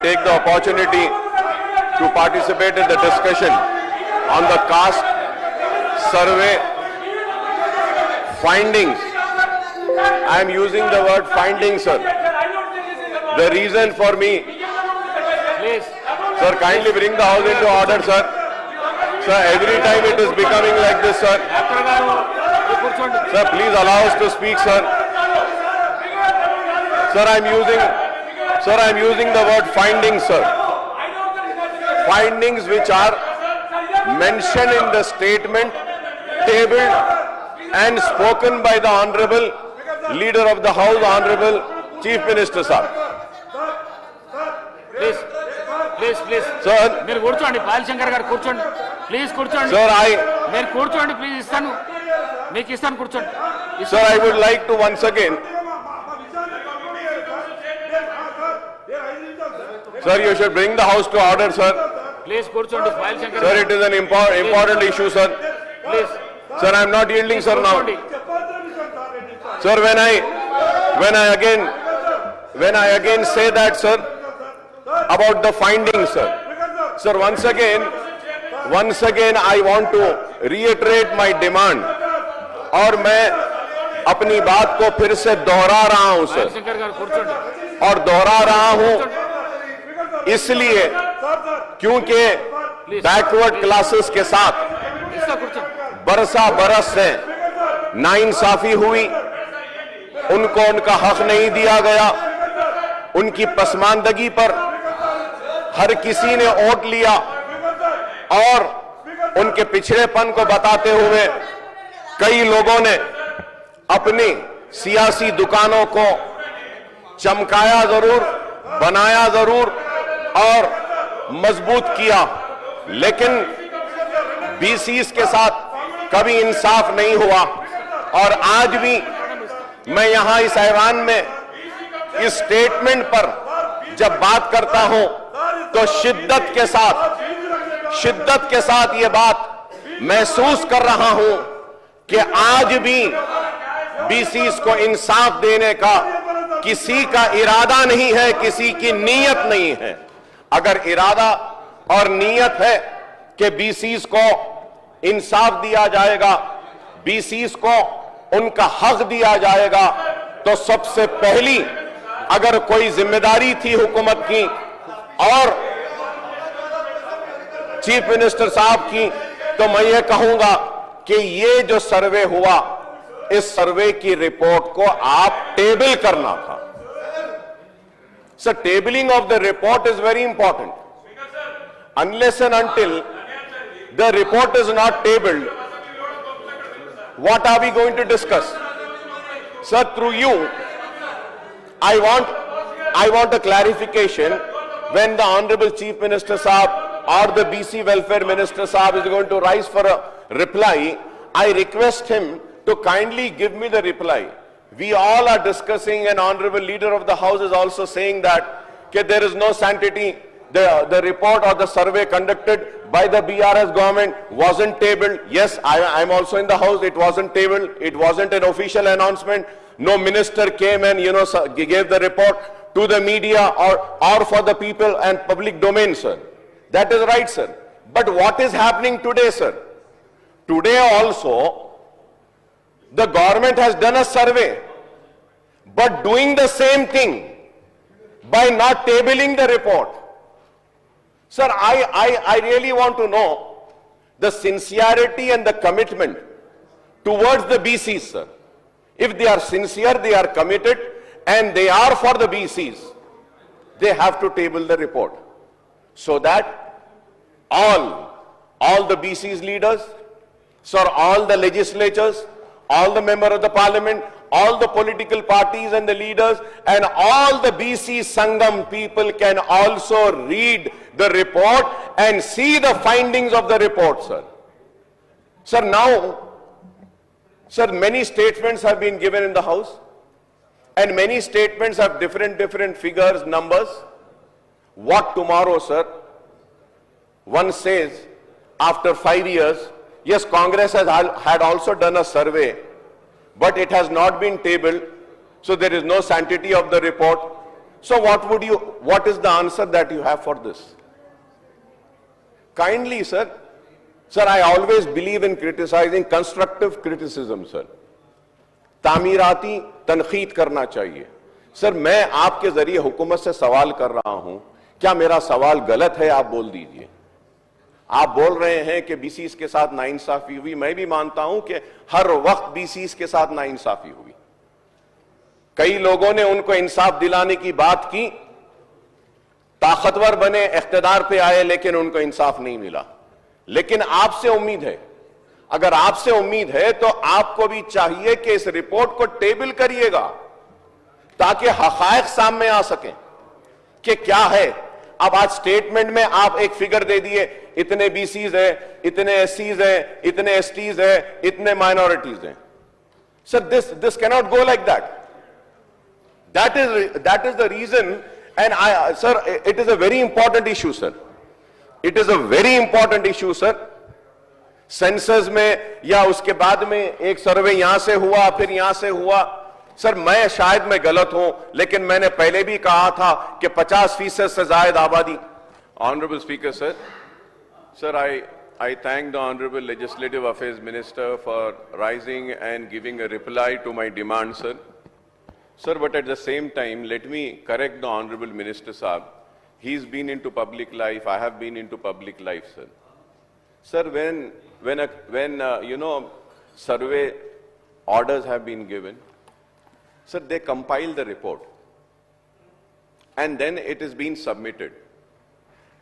take the opportunity to participate in the discussion on the caste survey findings. I am using the word findings, sir. The reason for me, Please. sir, kindly bring the house into order, sir. Sir, every time it is becoming like this, sir. Doctor గారు కూర్చోండి. Sir, please allow us to speak, sir. Sir, I am using the word findings, sir. Findings which are mentioned in the statement tabled and spoken by the Honorable Leader of the House, Honorable Chief Minister, sir. Please please please Sir, మీరు కూర్చోండి. Paul Shankar గారు కూర్చోండి. Please కూర్చోండి. sir, మీరు కూర్చోండి. Please ఇస్తాను, మీకు ఇస్తాను, కూర్చోండి. sir, I would like to once again, sir, you should bring the house to order, sir. Please కూర్చోండి. పాల్ శంకర్ Sir, గారు it is an important issue, sir. Please Sir, I am not yielding, sir, now. కూర్చోండి. Sir, when I again say that, sir, about the findings, sir. Sir, once again, I want to reiterate my demand. और मैं अपनी बात को फिर से दोहरा रहा हूं, sir. పాల్ శంకర్ గారు కూర్చోండి. और दोहरा रहा हूं इसलिए क्योंकि बैकवर्ड क्लासेस के साथ ఇస్తా, కూర్చోండి. बरस से नाइंसाफी हुई, उनको उनका हक नहीं दिया गया, उनकी पसमानदगी पर हर किसी ने वोट लिया और उनके पिछड़ेपन को बताते हुए कई लोगों ने अपनी सियासी दुकानों को चमकाया जरूर, बनाया जरूर और मजबूत किया, लेकिन बीसीस के साथ कभी इंसाफ नहीं हुआ। और आज भी मैं यहां इस ऐवान में इस स्टेटमेंट पर जब बात करता हूं तो शिद्दत के साथ ये बात महसूस कर रहा हूं कि आज भी बीसीस को इंसाफ देने का किसी का इरादा नहीं है, किसी की नीयत नहीं है। अगर इरादा और नीयत है कि बीसीस को इंसाफ दिया जाएगा, बीसीस को उनका हक दिया जाएगा, तो सबसे पहली अगर कोई जिम्मेदारी थी हुकूमत की और चीफ मिनिस्टर साहब की, तो मैं ये कहूंगा कि ये जो सर्वे हुआ, इस सर्वे की रिपोर्ट को आप टेबल करना था। Sir, tabling of the report is very important. Unless and until the report is not tabled, what are we going to discuss? Sir, through you, I want a clarification. When the Honorable Chief Minister Sahab or the BC Welfare Minister Sahab is going to rise for a reply, I request him to kindly give me the reply. We all are discussing, and Honorable Leader of the House is also saying that there is no sanctity. The report or the survey conducted by the BRS government wasn't tabled. Yes, I'm also in the House. It wasn't tabled. It wasn't an official announcement. No minister came and, gave the report to the media or for the people and public domain, sir. That is right, sir. But what is happening today, sir? Today also, the government has done a survey, but doing the same thing by not tabling the report. Sir, I really want to know the sincerity and the commitment towards the BCs, sir. If they are sincere, they are committed, and they are for the BCs, they have to table the report so that all the BCs leaders, sir, all the legislatures, all the members of the parliament, all the political parties and the leaders, and all the BC Sangam people can also read the report and see the findings of the report, sir. Sir, now, sir, many statements have been given in the House, and many statements have different figures, numbers. What tomorrow, sir? One says, after 5 years, yes, Congress had also done a survey, but it has not been tabled, so there is no sanctity of the report. So what is the answer that you have for this? Kindly, sir, I always believe in criticizing, constructive criticism, sir. तामीराती तनखीद करना चाहिए। Sir, मैं आपके जरिए हुकूमत से सवाल कर रहा हूं, क्या मेरा सवाल गलत है? आप बोल दीजिए। आप बोल रहे हैं कि बीसीस के साथ नाइंसाफी हुई, मैं भी मानता हूं कि हर वक्त बीसीस के साथ नाइंसाफी हुई। कई लोगों ने उनको इंसाफ दिलाने की बात की, ताकतवर बने, इख्तिदार पे आए, लेकिन उनको इंसाफ नहीं मिला। लेकिन आपसे उम्मीद है, अगर आपसे उम्मीद है तो आपको भी चाहिए कि इस रिपोर्ट को टेबल करिएगा ताकि हकायक सामने आ सकें कि क्या है। अब आज स्टेटमेंट में आप एक फिगर दे दिए, इतने बीसीज है, इतने एससीज है, इतने एसटीज है, इतने माइनॉरिटीज हैं। Sir, this cannot go like that. That is the reason, and sir, it is a very important issue, sir. It is a very important issue, sir. Census में या उसके बाद में एक सर्वे यहां से हुआ, फिर यहां से हुआ। सर, शायद मैं गलत हूं, लेकिन मैंने पहले भी कहा था कि 50% से ज्यादा आबादी। Honourable speaker sir, I thank the Honorable Legislative Affairs Minister for rising and giving a reply to my demand, sir. Sir, but at the same time, let me correct the Honorable Minister Saab. He's been into public life. I have been into public life, sir. Sir, when survey orders have been given, sir, they compile the report, and then it is being submitted,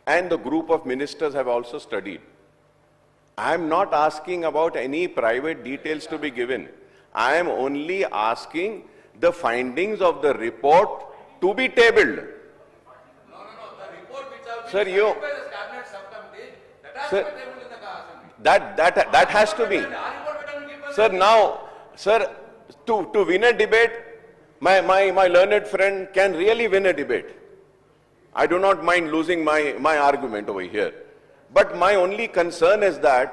and the group of ministers have also studied. I am not asking about any private details to be given. I am only asking the findings of the report to be tabled. No, the report which have Sir, been you- submitted by the cabinet subcommittee, that has Sir, to be tabled in the assembly. that has to be. And our report will give us- Sir, now, sir, to win a debate, my learned friend can really win a debate. I do not mind losing my argument over here. But my only concern is that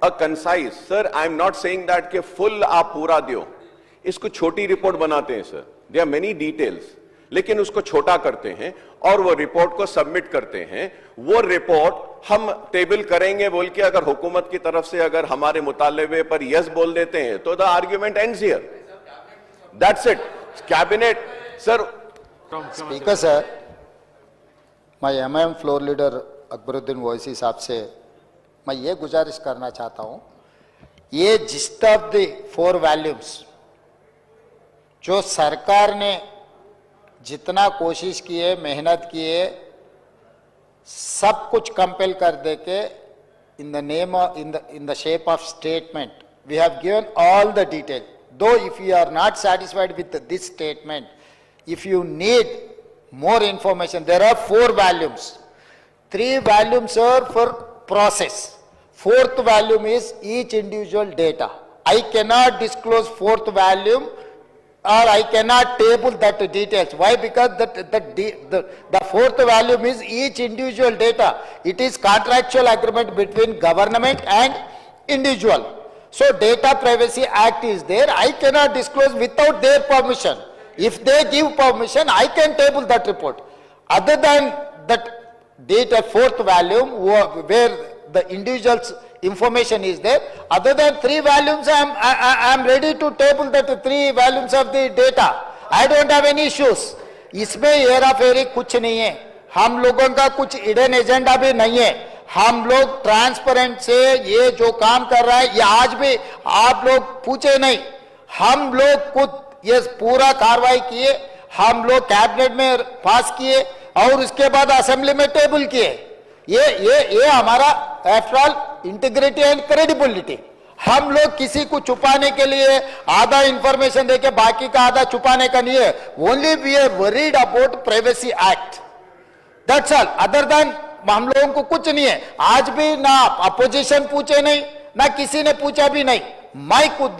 a concise, sir, I am not saying that कि full आप पूरा दियो, इसको छोटी report बनाते हैं sir, there are many details, लेकिन उसको छोटा करते हैं और वो रिपोर्ट को सबमिट करते हैं। वो रिपोर्ट हम टेबल करेंगे बोल के अगर हुकूमत की तरफ से अगर हमारे मुतालबे पर यस बोल देते हैं तो the argument ends here, that's it. Cabinet sir, speaker sir, मैं MIM floor leader Akbaruddin Owaisi sahab से मैं ये गुजारिश करना चाहता हूं, ये जिस्ट ऑफ द 4 वॉल्यूम्स जो सरकार ने जितना कोशिश की है, मेहनत की है, सब कुछ कंपेल कर दे के in the name in the shape of statement we have given all the detail. Though if you are not satisfied with this statement, if you need more information, there are 4 volumes. 3 volumes are for process. 4th volume is each individual data. I cannot disclose 4th volume or I cannot table that details. Why? Because the 4th volume is each individual data. It is contractual agreement between government and individual. So Data Privacy Act is there. I cannot disclose without their permission. If they give permission, I can table that report. Other than that data 4th volume where the individual's information is there, other than 3 volumes, I am ready to table that 3 volumes of the data. I don't have any issues. इसमें हेरा फेरी कुछ नहीं है, हम लोगों का कुछ hidden agenda भी नहीं है। हम लोग ट्रांसपेरेंट से ये जो काम कर रहा है, ये आज भी आप लोग पूछे नहीं, हम लोग खुद ये पूरा कार्रवाई किए, हम लोग कैबिनेट में पास किए और उसके बाद असेंबली में टेबल किए। ये हमारा after all integrity and credibility. हम लोग किसी को छुपाने के लिए आधा इंफॉर्मेशन देके बाकी का आधा छुपाने का नहीं है। Only we are worried about privacy act, that's all. Other than हम लोगों को कुछ नहीं है। आज भी ना अपोजिशन पूछे नहीं, ना किसी ने पूछा भी नहीं। मैं खुद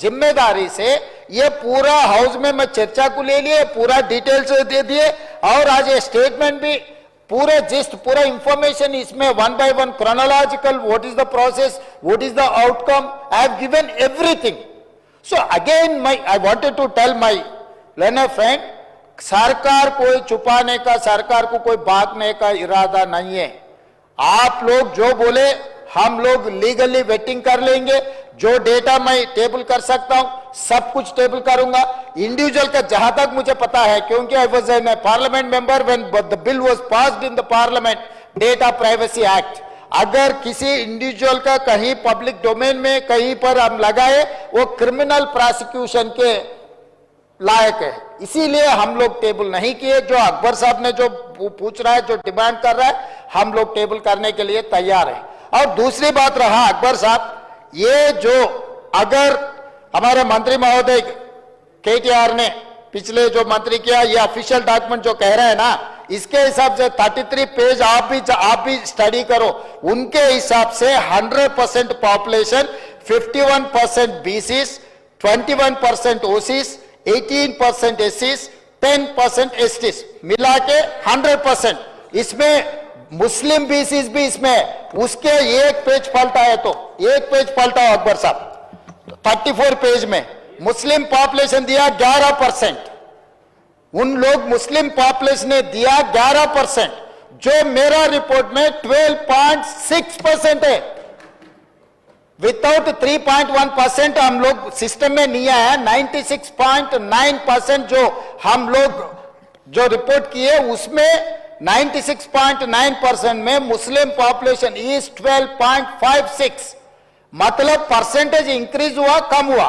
जिम्मेदारी से ये पूरा हाउस में मैं चर्चा को ले लिए, पूरा डिटेल्स दे दिए और आज ये स्टेटमेंट भी पूरे जिस्ट पूरा इंफॉर्मेशन इसमें 1 by 1 chronological, what is the process, what is the outcome, I have given everything. So again I wanted to tell my learner friend, सरकार कोई छुपाने का, सरकार को कोई भागने का इरादा नहीं है। आप लोग जो बोले हम लोग लीगली वेटिंग कर लेंगे। जो डेटा मैं टेबल कर सकता हूं सब कुछ टेबल करूंगा। इंडिविजुअल का जहां तक मुझे पता है, क्योंकि I was an parliament member when the bill was passed in the parliament, data privacy act. अगर किसी इंडिविजुअल का कहीं पब्लिक डोमेन में कहीं पर हम लगाए, वो क्रिमिनल प्रोसिक्यूशन के लायक है। इसीलिए हम लोग टेबल नहीं किए। जो अकबर साहब ने जो पूछ रहा है, जो डिमांड कर रहा है, हम लोग टेबल करने के लिए तैयार हैं। और दूसरी बात रहा अकबर साहब, ये जो अगर हमारे मंत्री महोदय केटीआर ने पिछले जो मंत्री किया, ये ऑफिशियल डॉक्यूमेंट जो कह रहे हैं ना, इसके हिसाब से 33 पेज आप भी स्टडी करो। उनके हिसाब से 100% पॉपुलेशन, 51% बीसीस, 21% ओसीस, 18% एससीस, 10% एसटीस, मिला के 100%। इसमें मुस्लिम बीसीस भी इसमें है। उसके एक पेज पलटा है, तो एक पेज पलटा हो अकबर साहब। 34 पेज में मुस्लिम पॉपुलेशन दिया 11%। उन लोग मुस्लिम पॉपुलेशन ने दिया 11%, जो मेरा रिपोर्ट में 12.6% है। विदाउट 3.1% हम लोग सिस्टम में नहीं आया। 96.9% जो हम लोग जो रिपोर्ट किए उसमें 96.9% में मुस्लिम पॉपुलेशन इज 12.56, मतलब परसेंटेज इंक्रीज हुआ, कम हुआ।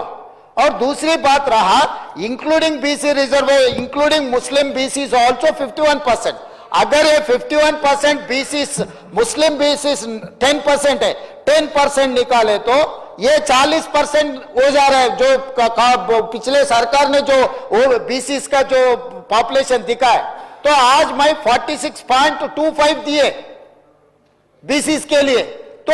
और दूसरी बात रहा, इंक्लूडिंग बीसी रिजर्व, इंक्लूडिंग मुस्लिम बीसी ऑल्सो 51%। अगर ये 51% बीसी मुस्लिम बीसी 10% है, 10% निकाले तो ये 40% हो जा रहा है। जो पिछले सरकार ने जो बीसी का जो पॉपुलेशन दिखा है, तो आज मैं 46.25 दिए बीसीस के लिए। तो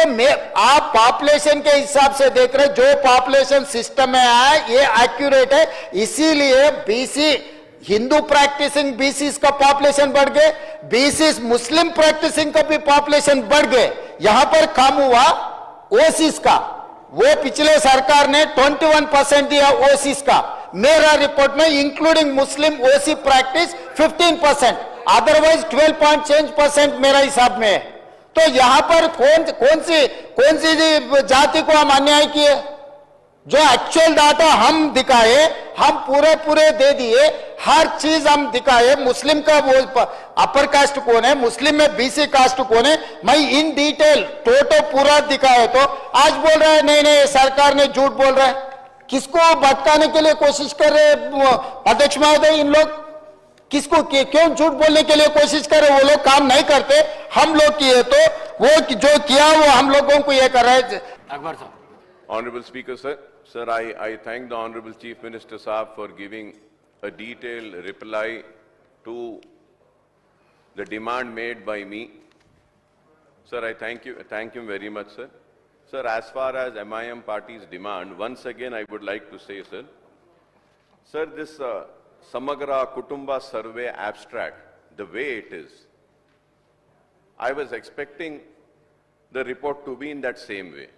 आप पॉपुलेशन के हिसाब से देख रहे, जो पॉपुलेशन सिस्टम में आया ये एक्यूरेट है। इसीलिए बीसी हिंदू प्रैक्टिसिंग बीसीस का पॉपुलेशन बढ़ गए, बीसीस मुस्लिम प्रैक्टिसिंग का भी पॉपुलेशन बढ़ गए। यहां पर कम हुआ ओसीस का, वो पिछले सरकार ने 21% दिया ओसीस का। मेरा रिपोर्ट में इंक्लूडिंग मुस्लिम ओसी प्रैक्टिस 15%, अदरवाइज 12% मेरा हिसाब में है। तो यहां पर कौन सी जाति को हम अन्याय किए? जो एक्चुअल डाटा हम दिखाए, हम पूरे दे दिए, हर चीज हम दिखाए। मुस्लिम का वो अपर कास्ट कौन है, मुस्लिम में बीसी कास्ट कौन है, मैं इन डिटेल टोटल पूरा दिखाए। तो आज बोल रहा है नहीं सरकार ने झूठ बोल रहा है। किसको भटकाने के लिए कोशिश कर रहे अध्यक्ष महोदय? इन लोग किसको क्यों झूठ बोलने के लिए कोशिश करे? वो लोग काम नहीं करते, हम लोग किए, तो वो जो किया वो हम लोगों को ये कर रहे हैं। अकबर साहब। Honorable Speaker, sir, I thank the Honorable Chief Minister Saab for giving a detailed reply to the demand made by me. Sir, I thank him very much, sir. Sir, as far as MIM party's demand, once again I would like to say, sir, this Samagra Kutumba survey abstract, the way it is, I was expecting the report to be in that same way.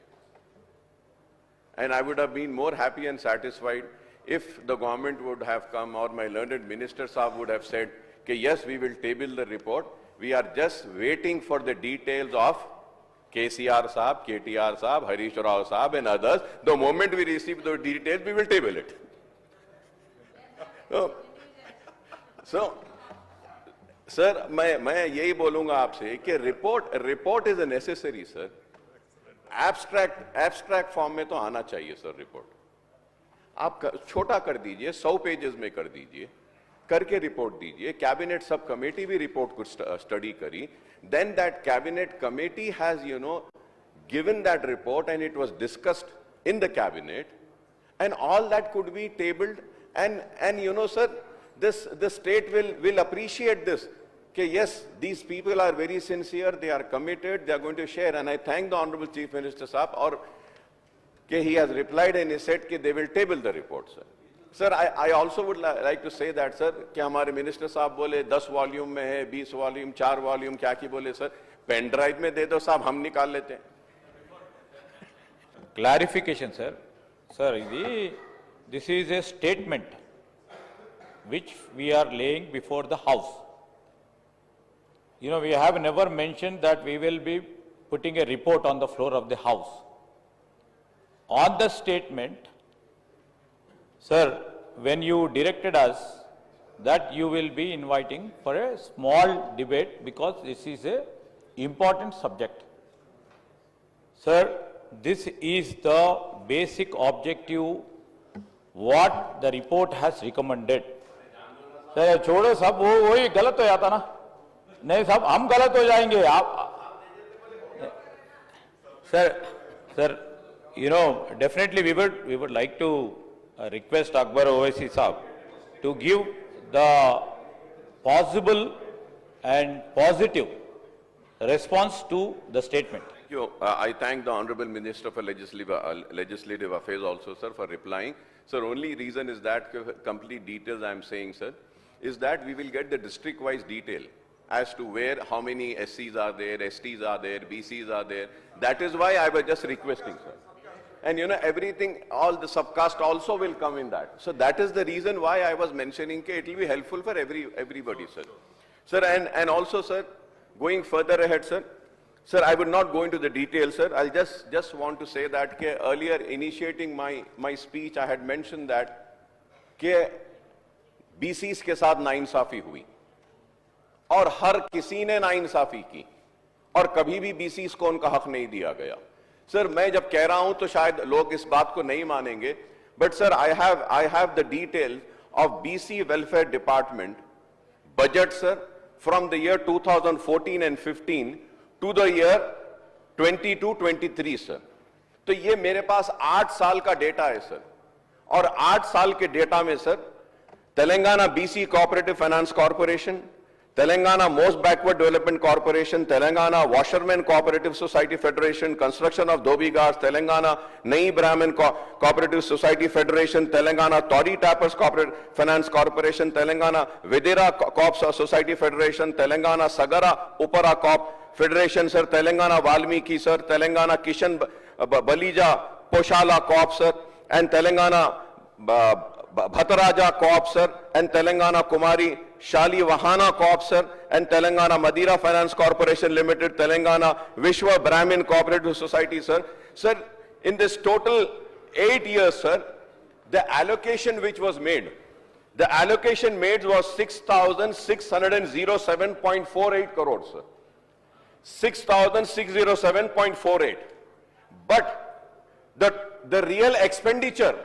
And I would have been more happy and satisfied if the government would have come, or my learned minister Saab would have said, okay, yes, we will table the report. We are just waiting for the details of KCR Saab, KTR Saab, Harish Rao Saab and others. The moment we receive the details, we will table it. So, sir, मैं यही बोलूंगा आपसे कि report is a necessary, sir. Abstract form में तो आना चाहिए sir report. आप छोटा कर दीजिए, 100 पेजेस में कर दीजिए, करके रिपोर्ट दीजिए। कैबिनेट सब कमेटी भी रिपोर्ट को स्टडी करी, then that cabinet committee has given that report and it was discussed in the cabinet and all that could be tabled and sir the state will appreciate this. Okay, yes, these people are very sincere, they are committed, they are going to share, and I thank the Honorable Chief Minister Saab, or okay, he has replied and he said that they will table the report, sir. Sir, I also would like to say that, sir, कि हमारे minister साहब बोले 10 volume में है, 20 volume, 4 volume, क्या की बोले sir, pen drive में दे दो साहब, हम निकाल लेते हैं। Clarification, sir. Sir, this is a statement. which we are laying before the House. You know, we have never mentioned that we will be putting a report on the floor of the House. On the statement, sir, when you directed us that you will be inviting for a small debate because this is a important subject. Sir, this is the basic objective what the report has recommended. Sir छोड़ो सब वो वही गलत हो जाता ना नहीं साहब हम गलत हो जाएंगे आप sir you know definitely we would like to request Akbar Owaisi Saab to give the possible and positive response to the statement. Thank you. I thank the Honorable Minister for Legislative Affairs also, sir, for replying. Sir, only reason is that complete details I am saying, sir, is that we will get the district-wise detail as to where, how many SCs are there, STs are there, BCs are there. That is why I was just requesting, sir. And you know, everything, all the subcast also will come in that. So that is the reason why I was mentioning that it will be helpful for everybody, sir. Sir, and also, sir, going further ahead, sir, I would not go into the details, sir. I'll just want to say that earlier initiating my speech, I had mentioned that BCs के साथ नाइंसाफी हुई और हर किसी ने नाइंसाफी की और कभी भी BCs को उनका हक नहीं दिया गया. सर, मैं जब कह रहा हूं तो शायद लोग इस बात को नहीं मानेंगे, but sir I have the details of BC Welfare Department budget, sir, from the year 2014 and 15 to the year 22-23, sir. तो ये मेरे पास 8 साल का डेटा है, सर, और 8 साल के डेटा में, sir, Telangana BC Cooperative Finance Corporation, Telangana Most Backward Development Corporation, Telangana Washermen Cooperative Society Federation, Construction of Dhobi Ghats, Telangana Nai Brahmin Cooperative Society Federation, Telangana Toddy Tappers Cooperative Finance Corporation, Telangana Videra Corps Society Federation, Telangana Sagara Upara Corp Federation, sir, Telangana Valmiki, sir, Telangana Kishan Balija Poshala Corp, sir, and Telangana Bhattaraja Corp, sir, and Telangana Kumari Shali Vahana Corp, sir, and Telangana Madira Finance Corporation Limited, Telangana Vishwa Brahmin Cooperative Society, sir. Sir, in this total 8 years, sir, the allocation which was made, the allocation made was 6,607.48 crores, sir. 6,607.48. But the real expenditure,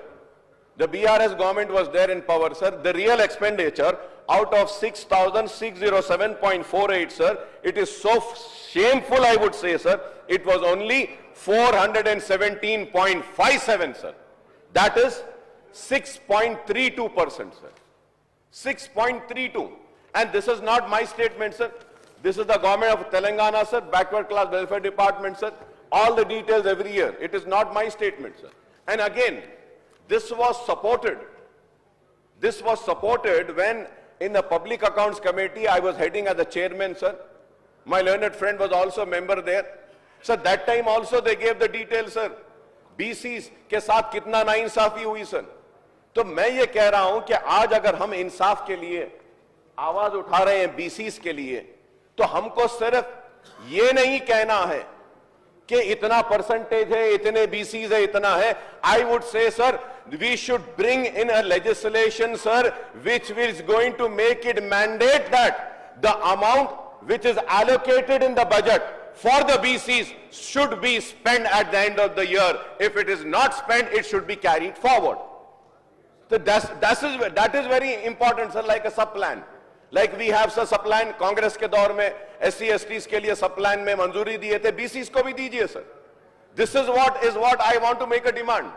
the BRS government was there in power, sir. The real expenditure out of 6,607.48, sir, it is so shameful, I would say, sir. It was only 417.57, sir. That is 6.32%, sir. 6.32. And this is not my statement, sir. This is the government of Telangana, sir, backward class welfare department, sir. All the details every year. It is not my statement, sir. And again, this was supported when in the Public Accounts Committee I was heading as the chairman, sir. My learned friend was also a member there. Sir, that time also they gave the details, sir. BCs के साथ कितना नाइंसाफी हुई, sir. तो मैं ये कह रहा हूं कि आज अगर हम इंसाफ के लिए आवाज उठा रहे हैं BCs के लिए, तो हमको सिर्फ ये नहीं कहना है कि इतना परसेंटेज है, इतने BCs है, इतना है. I would say, sir, we should bring in a legislation, sir, which is going to make it mandate that the amount which is allocated in the budget for the BCs should be spent at the end of the year. If it is not spent, it should be carried forward. So that is very important, sir, like a sub-plan. Like we have sir sub-plan, Congress के दौर में SC STs के लिए sub-plan में मंजूरी दिए थे, BCs को भी दीजिए, sir. This is what I want to make a demand.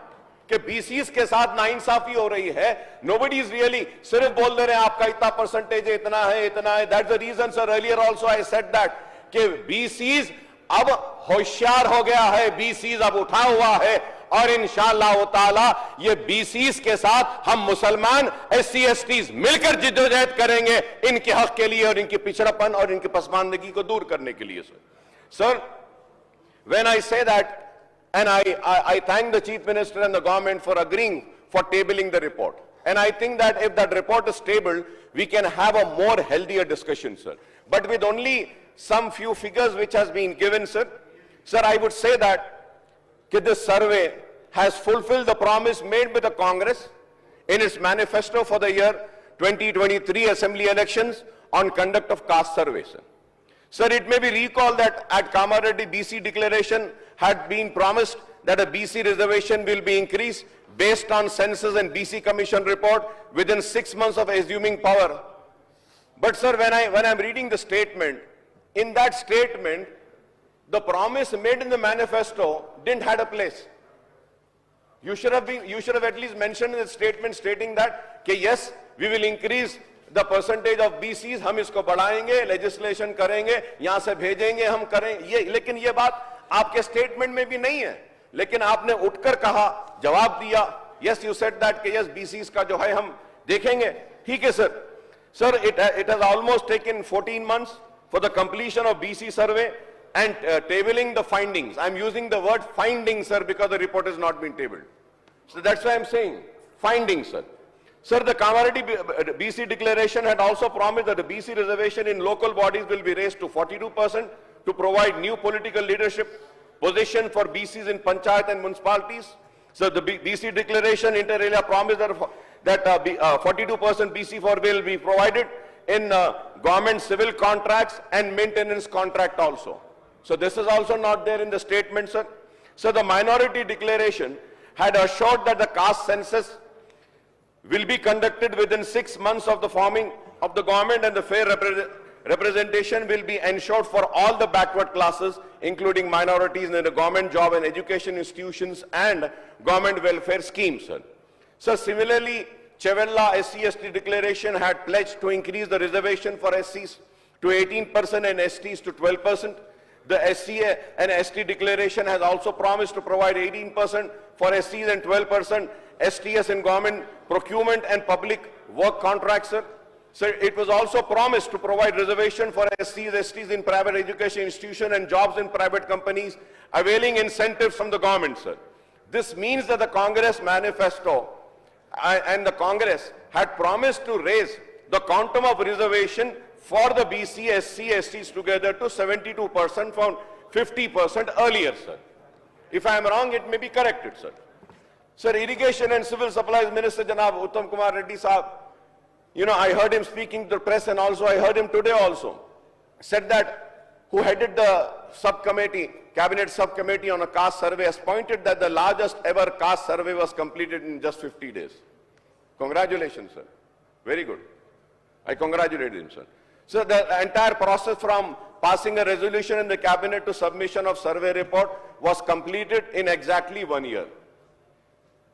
कि BCs के साथ नाइंसाफी हो रही है. Nobody is really सिर्फ बोल दे रहे हैं आपका इतना परसेंटेज है, इतना है, इतना है. That's the reason, sir. Earlier also I said that कि BCs अब होशियार हो गया है, BCs अब उठा हुआ है और इंशाअल्लाह ताला ये BCs के साथ हम मुसलमान SC STs मिलकर जिद्दोजहद करेंगे इनके हक के लिए और इनकी पिछड़ापन और इनकी पसमानदगी को दूर करने के लिए, sir. Sir, when I say that, and I thank the Chief Minister and the government for agreeing for tabling the report. And I think that if that report is tabled, we can have a more healthier discussion, sir. But with only some few figures which has been given, sir, I would say that this survey has fulfilled the promise made by the Congress in its manifesto for the year 2023 Assembly elections on conduct of caste survey, sir. Sir, it may be recalled that at Kamareddy BC declaration had been promised that a BC reservation will be increased based on census and BC Commission report within 6 months of assuming power. But sir, when I'm reading the statement, in that statement, the promise made in the manifesto didn't have a place. You should have at least mentioned in the statement stating that, yes, we will increase the percentage of BCs, हम इसको बढ़ाएंगे, legislation करेंगे, यहाँ से भेजेंगे, हम करेंगे, लेकिन ये बात आपके statement में भी नहीं है, लेकिन आपने उठकर कहा, जवाब दिया, yes, you said that, yes, BCs का जो है हम देखेंगे, ठीक है sir. Sir, it has almost taken 14 months for the completion of BC survey and tabling the findings. I'm using the word findings, sir, because the report has not been tabled. So that's why I'm saying findings, sir. Sir, the Kamareddy BC declaration had also promised that the BC reservation in local bodies will be raised to 42% to provide new political leadership position for BCs in panchayat and municipalities. So the BC declaration inter alia promised that 42% BC for will be provided in government civil contracts and maintenance contract also. So this is also not there in the statement, sir. So the minority declaration had assured that the caste census will be conducted within 6 months of the forming of the government, and the fair representation will be ensured for all the backward classes, including minorities in the government job and education institutions and government welfare schemes, sir. So similarly, Chevella SC/ST declaration had pledged to increase the reservation for SCs to 18% and STs to 12%. The SCA and ST declaration has also promised to provide 18% for SCs and 12% STS in government procurement and public work contracts, sir. So it was also promised to provide reservation for SCs, STs in private education institution and jobs in private companies, availing incentives from the government, sir. This means that the Congress manifesto and the Congress had promised to raise the quantum of reservation for the BC, SC, STs together to 72% from 50% earlier, sir. If I am wrong, it may be corrected, sir. Sir, Irrigation and Civil Supplies Minister Janab Uttam Kumar Reddy Sahab, I heard him speaking to the press, and also I heard him today also, said that who headed the subcommittee, cabinet subcommittee on a caste survey, has pointed that the largest ever caste survey was completed in just 50 days. Congratulations, sir. Very good. I congratulate him, sir. So the entire process from passing a resolution in the cabinet to submission of survey report was completed in exactly 1 year.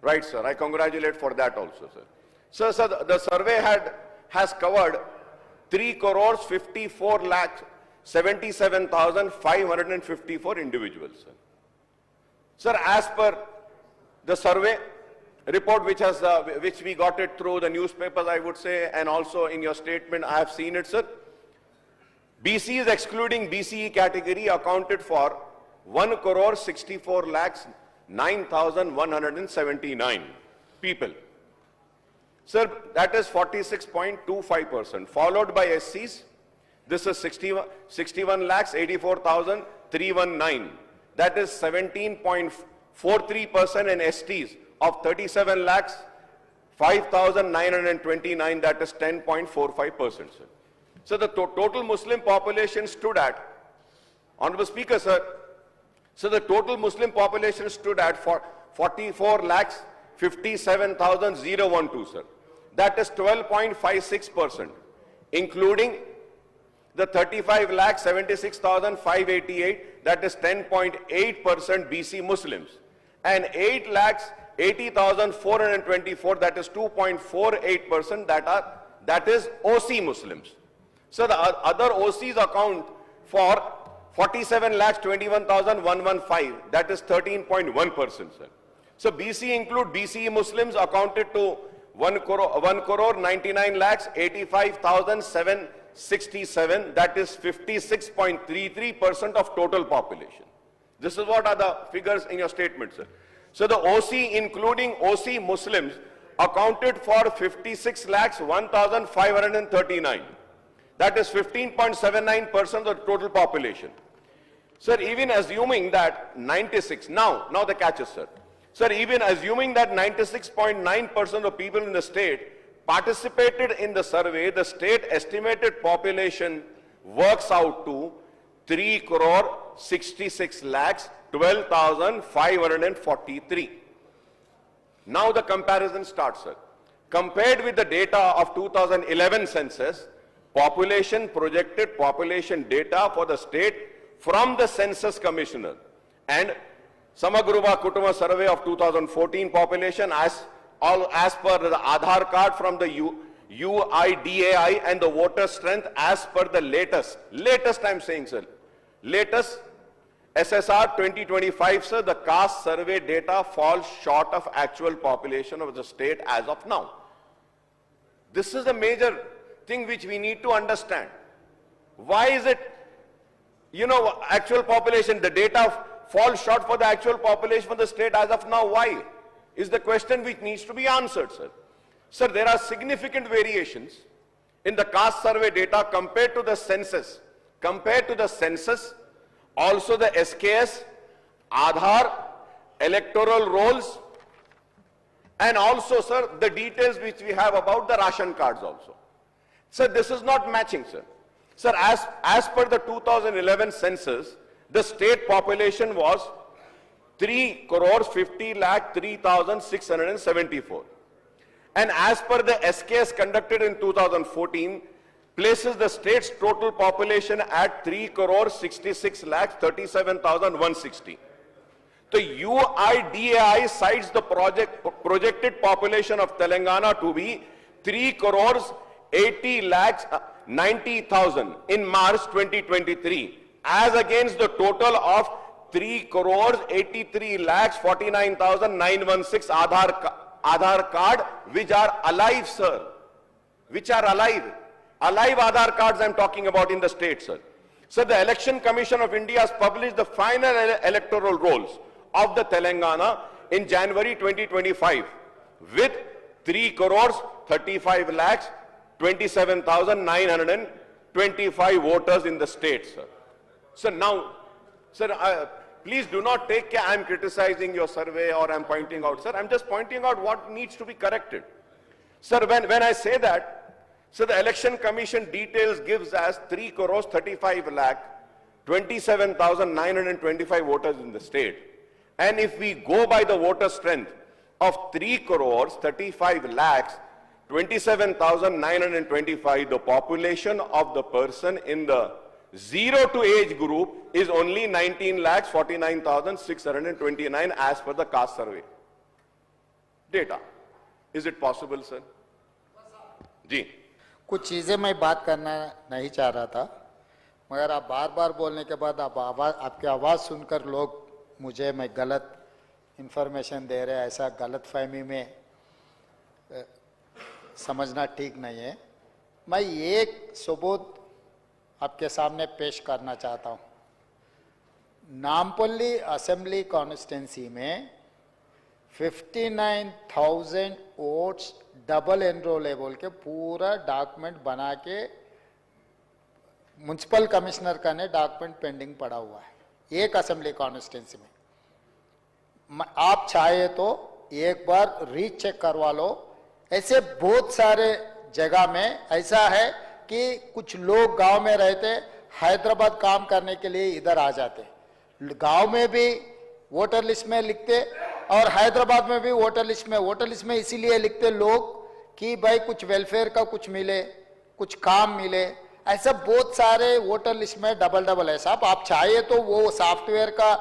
Right, sir. I congratulate for that also, sir. So, sir, the survey has covered 3,54,77,554 individuals, sir. Sir, as per the survey report, which we got it through the newspapers, I would say, and also in your statement, I have seen it, sir. BCs excluding BCE category accounted for 1,64,09,179 people. Sir, that is 46.25%, followed by SCs. This is 61,84,319. That is 17.43%, and STs of 37,05,929. That is 10.45%, sir. So the total Muslim population stood at, Honorable Speaker, sir, so the total Muslim population stood at 44,57,012, sir. That is 12.56%, including the 35,76,588, that is 10.8% BC Muslims, and 8,80,424, that is 2.48%, that is OC Muslims. So the other OCs account for 47,21,115, that is 13.1%, sir. So BC include BCE Muslims accounted to 1,99,85,767, that is 56.33% of total population. This is what are the figures in your statement, sir. So the OC, including OC Muslims, accounted for 56 lakhs 1,539. That is 15.79% of the total population. Sir, even assuming that 96, now the catch is, sir. Sir, even assuming that 96.9% of people in the state participated in the survey, the state estimated population works out to 3 crore 66 lakhs 12,543. Now the comparison starts, sir. Compared with the data of 2011 census, projected population data for the state from the Census Commissioner and Samagruva Kutuma survey of 2014 population as per the Aadhaar card from the UIDAI and the voter strength as per the latest I'm saying, sir, latest SSR 2025, sir, the caste survey data falls short of actual population of the state as of now. This is a major thing which we need to understand. Why is it, actual population, the data falls short for the actual population for the state as of now? Why? Is the question which needs to be answered, sir. Sir, there are significant variations in the caste survey data compared to the census. Also the SKS, Aadhaar, electoral rolls, and also, sir, the details which we have about the ration cards also. Sir, this is not matching, sir. Sir, as per the 2011 census, the state population was 3 crore 50 lakh 3,674. And as per the SKS conducted in 2014, places the state's total population at 3 crore 66 lakh 37,160. The UIDAI cites the projected population of Telangana to be 3 crores 80 lakhs 90,000 in March 2023, as against the total of 3 crores 83 lakhs 49,916 Aadhaar card which are alive, sir. Which are alive. Alive Aadhaar cards I'm talking about in the state, sir. So the Election Commission of India has published the final electoral rolls of the Telangana in January 2025 with 3 crores 35 lakhs 27,925 voters in the state, sir. So now, sir, please do not take care I'm criticizing your survey or I'm pointing out, sir. I'm just pointing out what needs to be corrected. Sir, when I say that, so the Election Commission details gives us 3 crores 35 lakh 27,925 voters in the state. And if we go by the voter strength of 3 crores 35 lakhs 27,925, the population of the person in the 0 to age group is only 19 lakhs 49,629 as per the caste survey data. Is it possible, sir? जी. कुछ चीज़ें मैं बात करना नहीं चाह रहा था, मगर आप बार बार बोलने के बाद आपकी आवाज़ सुनकर लोग मुझे मैं गलत इंफॉर्मेशन दे रहे हैं, ऐसा गलत फहमी में समझना ठीक नहीं है। मैं एक सबूत आपके सामने पेश करना चाहता हूँ। नामपल्ली असेंबली कॉन्स्टिट्यूंसी में 59,000 वोट्स डबल एनरोल है बोल के पूरा डॉक्यूमेंट बना के म्युनिसिपल कमिश्नर का ने डॉक्यूमेंट पेंडिंग पड़ा हुआ है एक असेंबली कॉन्स्टिट्यूंसी में। आप चाहे तो एक बार रीचेक करवा लो। ऐसे बहुत सारे जगह में ऐसा है कि कुछ लोग गांव में रहते, हैदराबाद काम करने के लिए इधर आ जाते, गांव में भी वोटर लिस्ट में लिखते और हैदराबाद में भी वोटर लिस्ट में इसीलिए लिखते लोग कि भाई कुछ वेलफेयर का कुछ मिले, कुछ काम मिले। ऐसा बहुत सारे वोटर लिस्ट में डबल है साहब। आप चाहे तो वो सॉफ्टवेयर का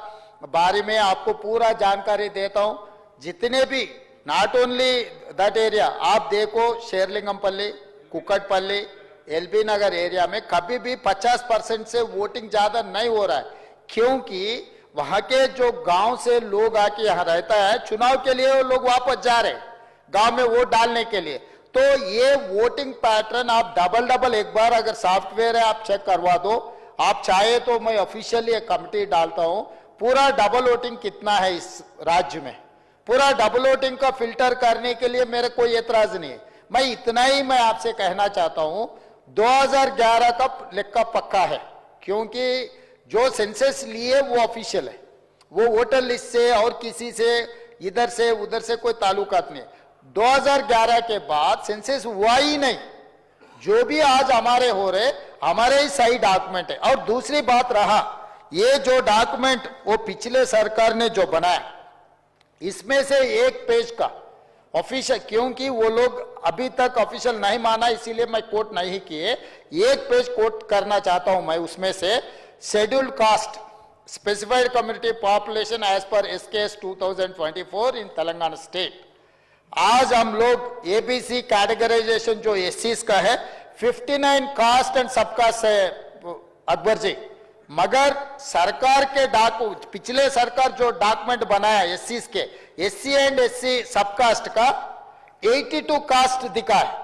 बारे में आपको पूरा जानकारी देता हूं। जितने भी नॉट ओनली दैट एरिया, आप देखो शेरलिंगमपल्ली, कुक्कटपल्ली, एलबी नगर एरिया में कभी भी 50% से वोटिंग ज्यादा नहीं हो रहा है, क्योंकि वहां के जो गांव से लोग आके यहाँ रहता है, चुनाव के लिए वो लोग वापस जा रहे गांव में वोट डालने के लिए। तो ये वोटिंग पैटर्न आप डबल एक बार अगर सॉफ्टवेयर है आप चेक करवा दो। आप चाहे तो मैं ऑफिशियली एक कमिटी डालता हूं, पूरा डबल वोटिंग कितना है इस राज्य में पूरा डबल वोटिंग का फिल्टर करने के लिए मेरे कोई एतराज नहीं है। मैं इतना ही मैं आपसे कहना चाहता हूं, 2011 का लेखा पक्का है, क्योंकि जो सेंसस लिए वो ऑफिशियल है, वो वोटर लिस्ट से और किसी से इधर से उधर से कोई ताल्लुकात नहीं। 2011 के बाद सेंसस हुआ ही नहीं। जो भी आज हमारे हो रहे, हमारे ही सही डॉक्यूमेंट है। और दूसरी बात रहा, ये जो डॉक्यूमेंट वो पिछले सरकार ने जो बनाया, इसमें से एक पेज का ऑफिशियल, क्योंकि वो लोग अभी तक ऑफिशियल नहीं माना, इसीलिए मैं कोट नहीं किए, एक पेज कोट करना चाहता हूं मैं उसमें से। Scheduled caste specified community population as per SKS 2024 in Telangana state. आज हम लोग एबीसी कैटेगराइजेशन जो एससीज का है, 59 कास्ट एंड सब कास्ट है अकबर जी, मगर सरकार के पिछले सरकार जो डॉक्यूमेंट बनाया एससीज के, एससी एंड एससी सब कास्ट का 82 कास्ट दिखा है।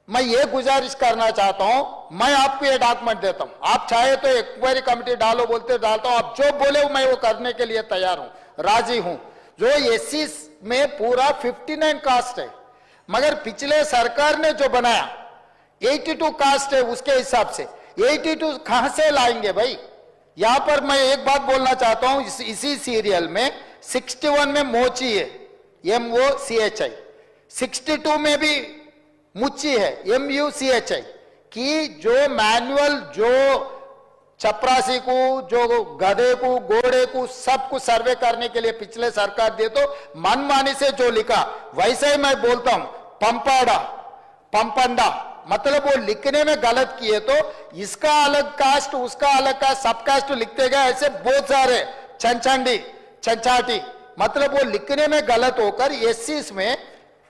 मैं ये गुजारिश करना चाहता हूं, मैं आपको ये डॉक्यूमेंट देता हूं, आप चाहे तो इंक्वायरी कमेटी डालो बोलते डालता हूं, आप जो बोले मैं वो करने के लिए तैयार हूं, राजी हूं। जो एससी में पूरा 59 कास्ट है, मगर पिछले सरकार ने जो बनाया 82 कास्ट है, उसके हिसाब से 82 कहां से लाएंगे भाई? यहां पर मैं एक बात बोलना चाहता हूं, इसी सीरियल में 61 में मोची है, MOCHI, 62 में भी मुच्ची है, MUCHI, कि जो मैनुअल जो चपरासी को, जो गधे को, घोड़े को, सबको सर्वे करने के लिए पिछले सरकार दे, तो मनमानी से जो लिखा वैसे ही मैं बोलता हूं, पंपाड़ा पंपंडा, मतलब वो लिखने में गलत किए तो इसका अलग कास्ट उसका अलग कास्ट सब कास्ट लिखते गए, ऐसे बहुत सारे चंचंडी चंचाटी, मतलब वो लिखने में गलत होकर एससी में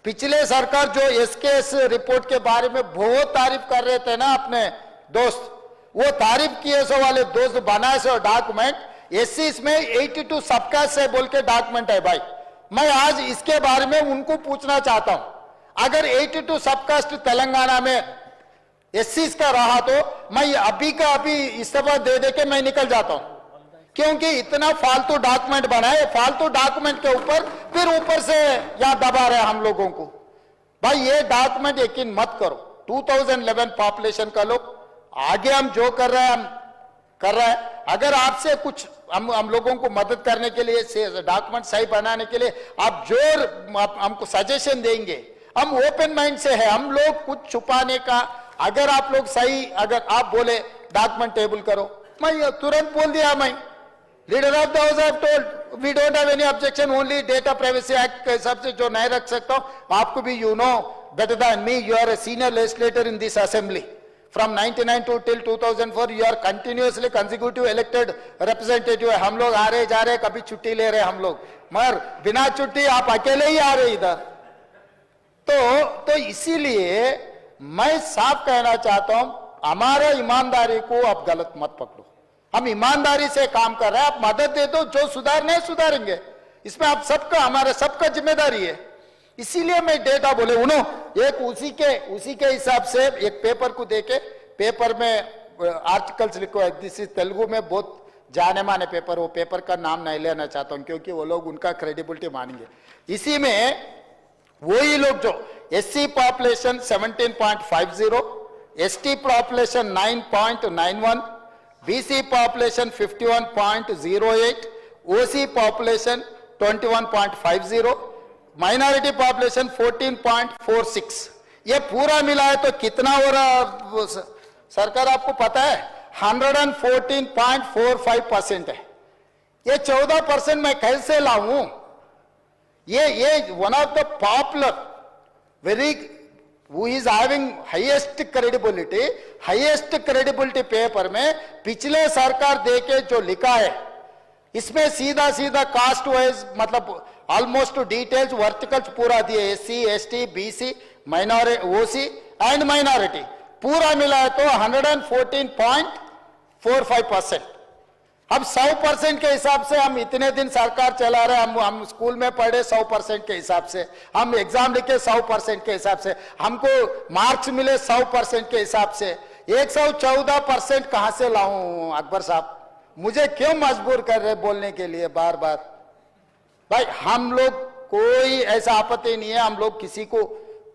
पिछले सरकार जो SKS रिपोर्ट के बारे में बहुत तारीफ कर रहे थे ना अपने दोस्त, वो तारीफ किए सो वाले दोस्त बनाए सो डॉक्यूमेंट एससी में 82 सबकास्ट से बोल के डॉक्यूमेंट है भाई। मैं आज इसके बारे में उनको पूछना चाहता हूं, अगर 82 सबकास्ट तेलंगाना में एससी का रहा तो मैं अभी का अभी इस्तीफा दे के मैं निकल जाता हूं, क्योंकि इतना फालतू डॉक्यूमेंट बनाए, फालतू डॉक्यूमेंट के फिर ऊपर से यहां दबा रहे हम लोगों को। भाई ये डॉक्यूमेंट यकीन मत करो, 2011 पॉपुलेशन का लोग आगे हम जो कर रहे हैं हम कर रहे हैं। अगर आपसे कुछ हम लोगों को मदद करने के लिए, डॉक्यूमेंट सही बनाने के लिए आप जो हमको सजेशन देंगे, हम ओपन माइंड से है, हम लोग कुछ छुपाने का, अगर आप लोग सही, अगर आप बोले डॉक्यूमेंट टेबल करो, मैं तुरंत बोल दिया, मैं leader of the house have told we don't have any objection, only data privacy act के हिसाब से जो नहीं रख सकता हूं, आपको भी you know better than me, you are a senior legislator in this assembly from 99 to till 2004, you are continuously consecutive elected representative है। हम लोग आ रहे जा रहे, कभी छुट्टी ले रहे हम लोग, मगर बिना छुट्टी आप अकेले ही आ रहे इधर। तो इसीलिए मैं साफ कहना चाहता हूं, हमारा ईमानदारी को आप गलत मत पकड़ो, हम ईमानदारी से काम कर रहे हैं, आप मदद दे दो, जो सुधारने सुधारेंगे, इसमें आप सबका, हमारा सबका जिम्मेदारी है। इसीलिए मैं डेटा बोले उनो एक उसी के हिसाब से एक पेपर को देके, पेपर में आर्टिकल्स लिखो, दिस इज तेलुगु में बहुत जाने माने पेपर, वो पेपर का नाम नहीं लेना चाहता हूं क्योंकि वो लोग उनका क्रेडिबिलिटी मानेंगे। इसी में वही लोग जो SC population 17.50, ST population 9.91, BC population 51.08, OC population 21.50, minority population 14.46, ये पूरा मिला है तो कितना हो रहा सरकार आपको पता है? 114.45% है। ये 14% मैं कैसे लाऊं? ये one of the popular very who is having highest credibility paper में पिछले सरकार देके जो लिखा है, इसमें सीधा सीधा कास्ट वाइज मतलब ऑलमोस्ट डिटेल्स वर्टिकल्स पूरा दिए, SC ST BC minority OC and minority पूरा मिला है तो 114.45%। अब 100% के हिसाब से हम इतने दिन सरकार चला रहे, हम स्कूल में पढ़े 100% के हिसाब से, हम एग्जाम लिखे 100% के हिसाब से, हमको मार्क्स मिले 100% के हिसाब से, 114% कहां से लाऊं अकबर साहब? मुझे क्यों मजबूर कर रहे बोलने के लिए बार बार? भाई हम लोग कोई ऐसा आपत्ति नहीं है, हम लोग किसी को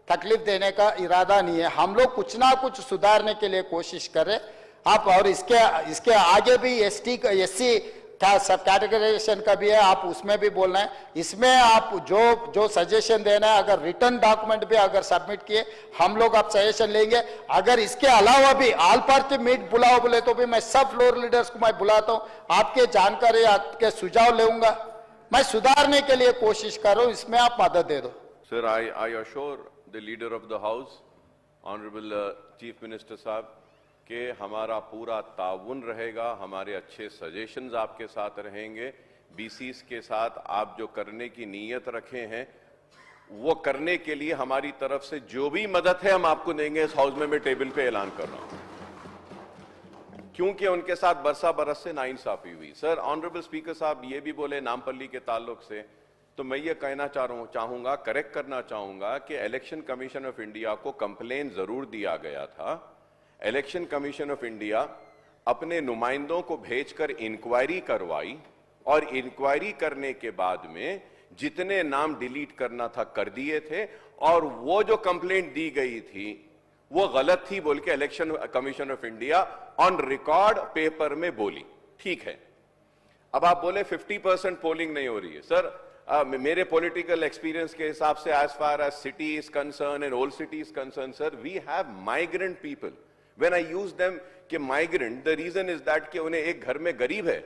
तकलीफ देने का इरादा नहीं है, हम लोग कुछ ना कुछ सुधारने के लिए कोशिश कर रहे आप। और इसके आगे भी एसटी एससी का सब कैटेगराइजेशन का भी है, आप उसमें भी बोलना है। इसमें आप जो सजेशन देना है, अगर रिटर्न डॉक्यूमेंट भी अगर सबमिट किए, हम लोग आप सजेशन लेंगे। अगर इसके अलावा भी ऑल पार्टी मीट बुलाओ बोले तो भी मैं सब फ्लोर लीडर्स को मैं बुलाता हूं, आपके जानकारी आपके सुझाव लेऊंगा, मैं सुधारने के लिए कोशिश कर रहा हूं, इसमें आप मदद दे दो। Sir, I assure the leader of the house, Honorable Chief Minister साहब, कि हमारा पूरा ताउन रहेगा, हमारे अच्छे सजेशंस आपके साथ रहेंगे। बीसीस के साथ आप जो करने की नीयत रखे हैं वो करने के लिए हमारी तरफ से जो भी मदद है हम आपको देंगे। इस हाउस में मैं टेबल पे ऐलान कर रहा हूं, क्योंकि उनके साथ बरसा बरस से नाइंसाफी हुई। सर, ऑनरेबल स्पीकर साहब ये भी बोले नामपल्ली के ताल्लुक से, तो मैं ये कहना चाहूंगा, करेक्ट करना चाहूंगा कि इलेक्शन कमीशन ऑफ इंडिया को कंप्लेन जरूर दिया गया था। इलेक्शन कमीशन ऑफ इंडिया अपने नुमाइंदों को भेजकर इंक्वायरी करवाई और इंक्वायरी करने के बाद में जितने नाम डिलीट करना था कर दिए थे, और वो जो कंप्लेंट दी गई थी वो गलत थी बोल के election commission of India on record paper में बोली। ठीक है, अब आप बोले 50% पोलिंग नहीं हो रही है। सर, मेरे पॉलिटिकल एक्सपीरियंस के हिसाब से as far as city is concern and old city is concern, sir, we have migrant people. When I use them कि migrant, the reason is that कि उन्हें एक घर में गरीब है,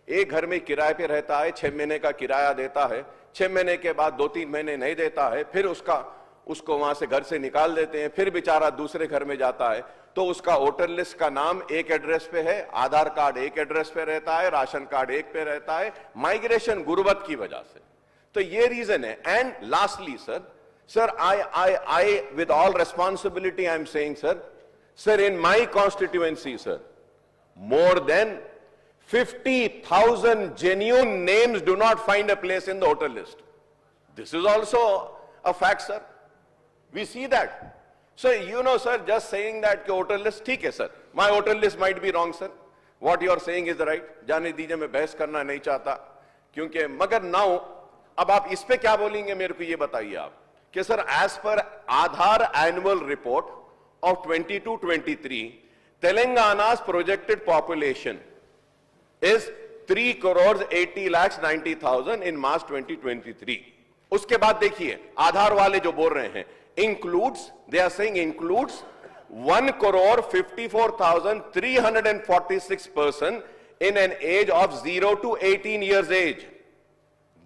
एक घर में किराए पे रहता है, 6 महीने का किराया देता है, 6 महीने के बाद 2-3 महीने नहीं देता है, फिर उसको वहां से घर से निकाल देते हैं, फिर बेचारा दूसरे घर में जाता है, तो उसका वोटर लिस्ट का नाम एक एड्रेस पे है, आधार कार्ड एक एड्रेस पे रहता है, राशन कार्ड एक पे रहता है, माइग्रेशन गुर्बत की वजह से। तो ये रीजन है। And lastly sir, I with all responsibility I am saying sir, in my constituency, sir, more than 50,000 genuine names do not find a place in the voter list. This is also a fact, sir. We see that. So, sir, just saying that voter list, ठीक है sir, my voter list might be wrong, sir. What you are saying is right. जाने दीजिए, मैं बहस करना नहीं चाहता, क्योंकि मगर now, अब आप इस पे क्या बोलेंगे मेरे को ये बताइए आप, कि sir, as per Aadhaar annual report of 22-23, Telangana's projected population is 3,80,90,000 in March 2023. उसके बाद देखिए आधार वाले जो बोल रहे हैं, includes, they are saying includes 1,54,346 person in an age of 0 to 18 years age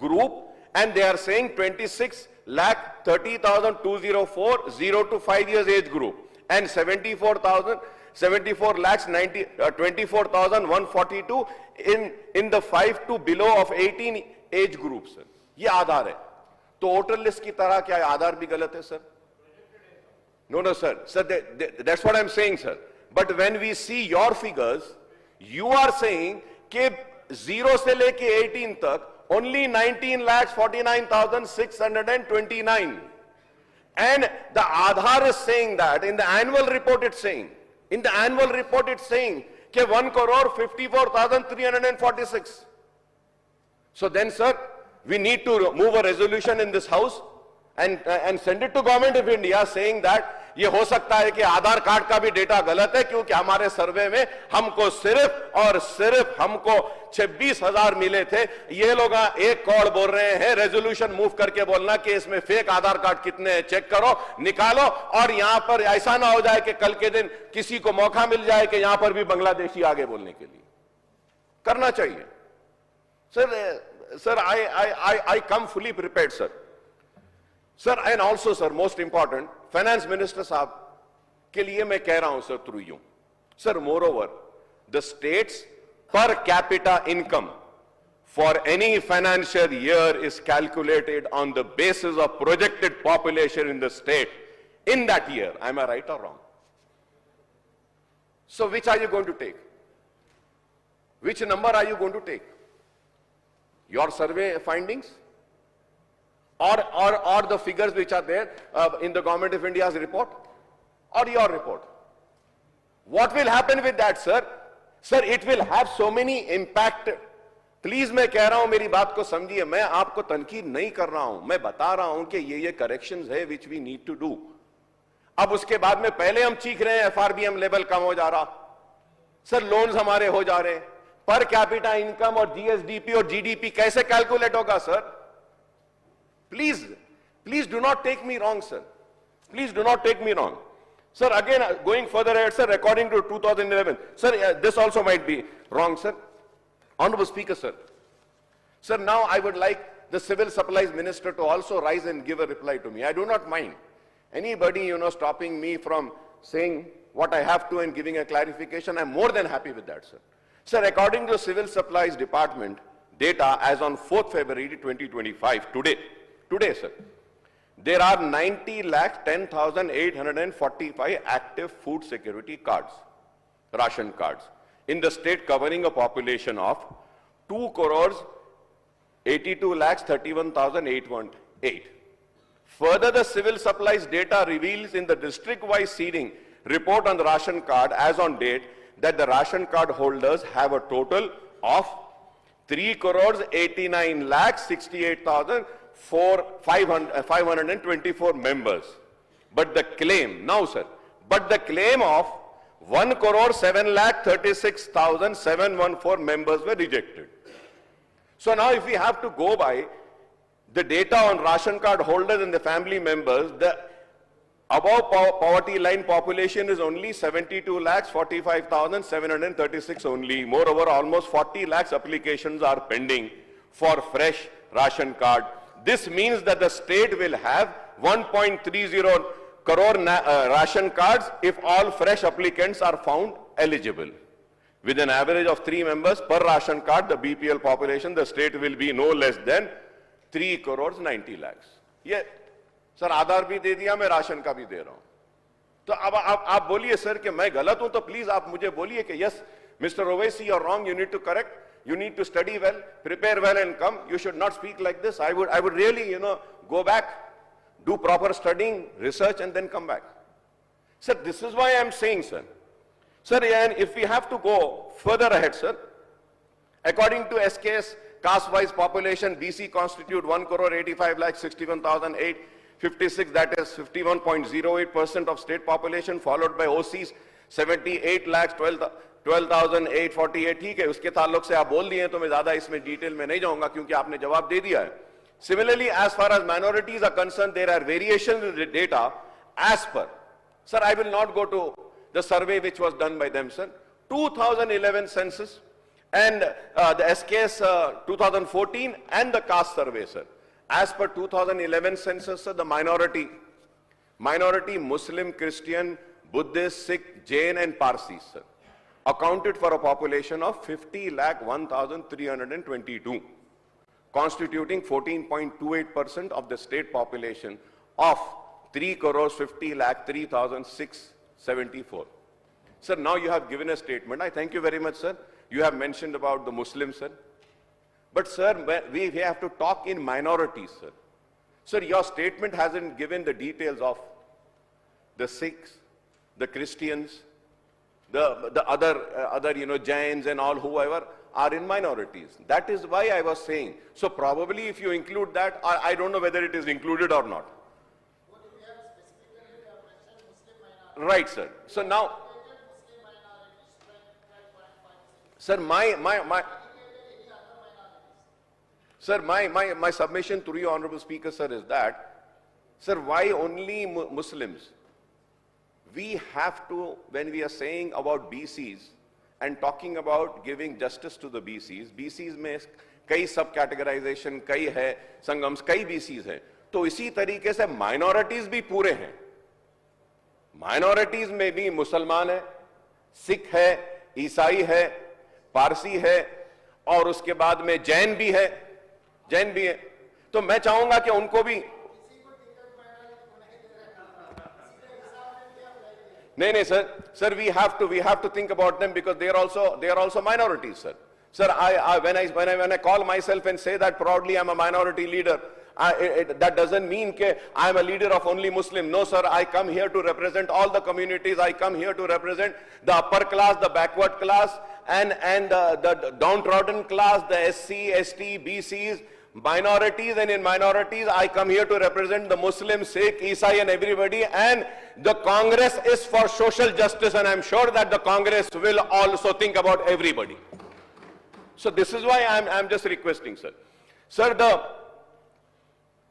group, and they are saying 26,30,204 0 to 5 years age group, and 24,142 in the 5 to below of 18 age groups. Sir, ये आधार है। तो voter list की तरह क्या आधार भी गलत है sir? No, sir. Sir, that's what I'm saying, sir. But when we see your figures, you are saying कि 0 से लेके 18 तक only 19,49,629. And the Aadhaar is saying that in the annual report it's saying, कि 1,54,346. So then, sir, we need to move a resolution in this house and send it to Government of India saying that ये हो सकता है कि आधार card का भी data गलत है, क्योंकि हमारे सर्वे में हमको सिर्फ और सिर्फ हमको 26,000 मिले थे। ये लोग 1 करोड़ बोल रहे हैं। रेजोल्यूशन मूव करके बोलना कि इसमें फेक आधार कार्ड कितने हैं चेक करो, निकालो, और यहां पर ऐसा ना हो जाए कि कल के दिन किसी को मौका मिल जाए कि यहां पर भी बांग्लादेशी आगे बोलने के लिए। करना चाहिए sir. I come fully prepared, sir. Sir, and also, sir, most important, finance minister साहब के लिए मैं कह रहा हूं sir, through you sir, moreover, the state's per capita income for any financial year is calculated on the basis of projected population in the state in that year. Am I right or wrong? So which are you going to take? Which number are you going to take? Your survey findings? Or the figures which are there in the Government of India's report, or your report? What will happen with that, sir? Sir it will have so many impact. Please मैं कह रहा हूं, मेरी बात को समझिए, मैं आपको तनकीद नहीं कर रहा हूं, मैं बता रहा हूं कि ये करेक्शंस है which we need to do. अब उसके बाद में पहले हम चीख रहे हैं एफआरबीएम लेवल कम हो जा रहा, सर लोन्स हमारे हो जा रहे हैं, पर कैपिटा इनकम और जीएसडीपी और जीडीपी कैसे कैलकुलेट होगा sir? Please do not take me wrong sir, please do not take me wrong sir. Again going further ahead sir, according to 2011 sir, this also might be wrong sir. Honorable Speaker sir, now I would like the civil supplies minister to also rise and give a reply to me. I do not mind anybody stopping me from saying what I have to and giving a clarification. I'm more than happy with that sir. According to civil supplies department data as on 4th February 2025, today sir, there are 90,10,845 active food security cards, ration cards, in the state, covering a population of 2,82,31,818. Further, the civil supplies data reveals in the district-wise seeding report on the ration card as on date that the ration card holders have a total of 3,89,68,524 members. But the claim, now sir, but the claim of 1,07,36,714 members were rejected. So now if we have to go by the data on ration card holders and the family members, the above poverty line population is only 72,45,736 only. Moreover, almost 40 lakhs applications are pending for fresh ration card. This means that the state will have 1.30 crore ration cards if all fresh applicants are found eligible. With an average of 3 members per ration card, the BPL population, the state will be no less than 3 crores 90 lakhs. ये sir आधार भी दे दिया, मैं ration का भी दे रहा हूं। तो अब आप बोलिए सर कि मैं गलत हूं, तो प्लीज आप मुझे बोलिए कि yes mister Owaisi, you are wrong, you need to correct, you need to study well, prepare well and come. You should not speak like this. I would really, go back, do proper studying, research and then come back. Sir, this is why I am saying, sir. Sir, and if we have to go further ahead, sir, according to SKS caste-wise population, BC constitute 1,85,61,856, that is 51.08% of state population, followed by OCs 78,12,848. ठीक है, उसके ताल्लुक से आप बोल दिए तो मैं ज्यादा इसमें डिटेल में नहीं जाऊंगा क्योंकि आपने जवाब दे दिया है. Similarly, as far as minorities are concerned, there are variations in the data as per. Sir, I will not go to the survey which was done by them, sir. 2011 census and the SKS 2014 and the caste survey, sir. As per 2011 census, sir, the minority Muslim, Christian, Buddhist, Sikh, Jain and Parsis, sir, accounted for a population of 50,01,322, constituting 14.28% of the state population of 3,50,03,674. Sir, now you have given a statement. I thank you very much, sir. You have mentioned about the Muslims, sir. But, sir, we have to talk in minorities, sir. Sir, your statement hasn't given the details of the Sikhs, the Christians, the other Jains and all whoever are in minorities. That is why I was saying. So probably if you include that, I don't know whether it is included or not. Right, sir. So now, sir, my submission to you, Honorable Speaker, sir, is that, sir, why only Muslims? We have to, when we are saying about BCs and talking about giving justice to the BCs में कई सब categorisation, कई है संगम्स, कई BCs हैं, तो इसी तरीके से माइनॉरिटीज भी पूरे हैं. माइनॉरिटीज में भी मुसलमान है, सिख है, ईसाई है, पारसी है और उसके बाद में जैन भी है. तो मैं चाहूंगा कि उनको भी नहीं sir, we have to think about them because they are also minorities, sir. Sir, when I call myself and say that proudly I'm a minority leader, that doesn't mean that I'm a leader of only Muslim. No, sir, I come here to represent all the communities. I come here to represent the upper class, the backward class, the downtrodden class, the SC, ST, BCs, minorities, and in minorities, I come here to represent the Muslim, Sikh, Isai, and everybody, and the Congress is for social justice, and I'm sure that the Congress will also think about everybody. So this is why I'm just requesting, sir. Sir,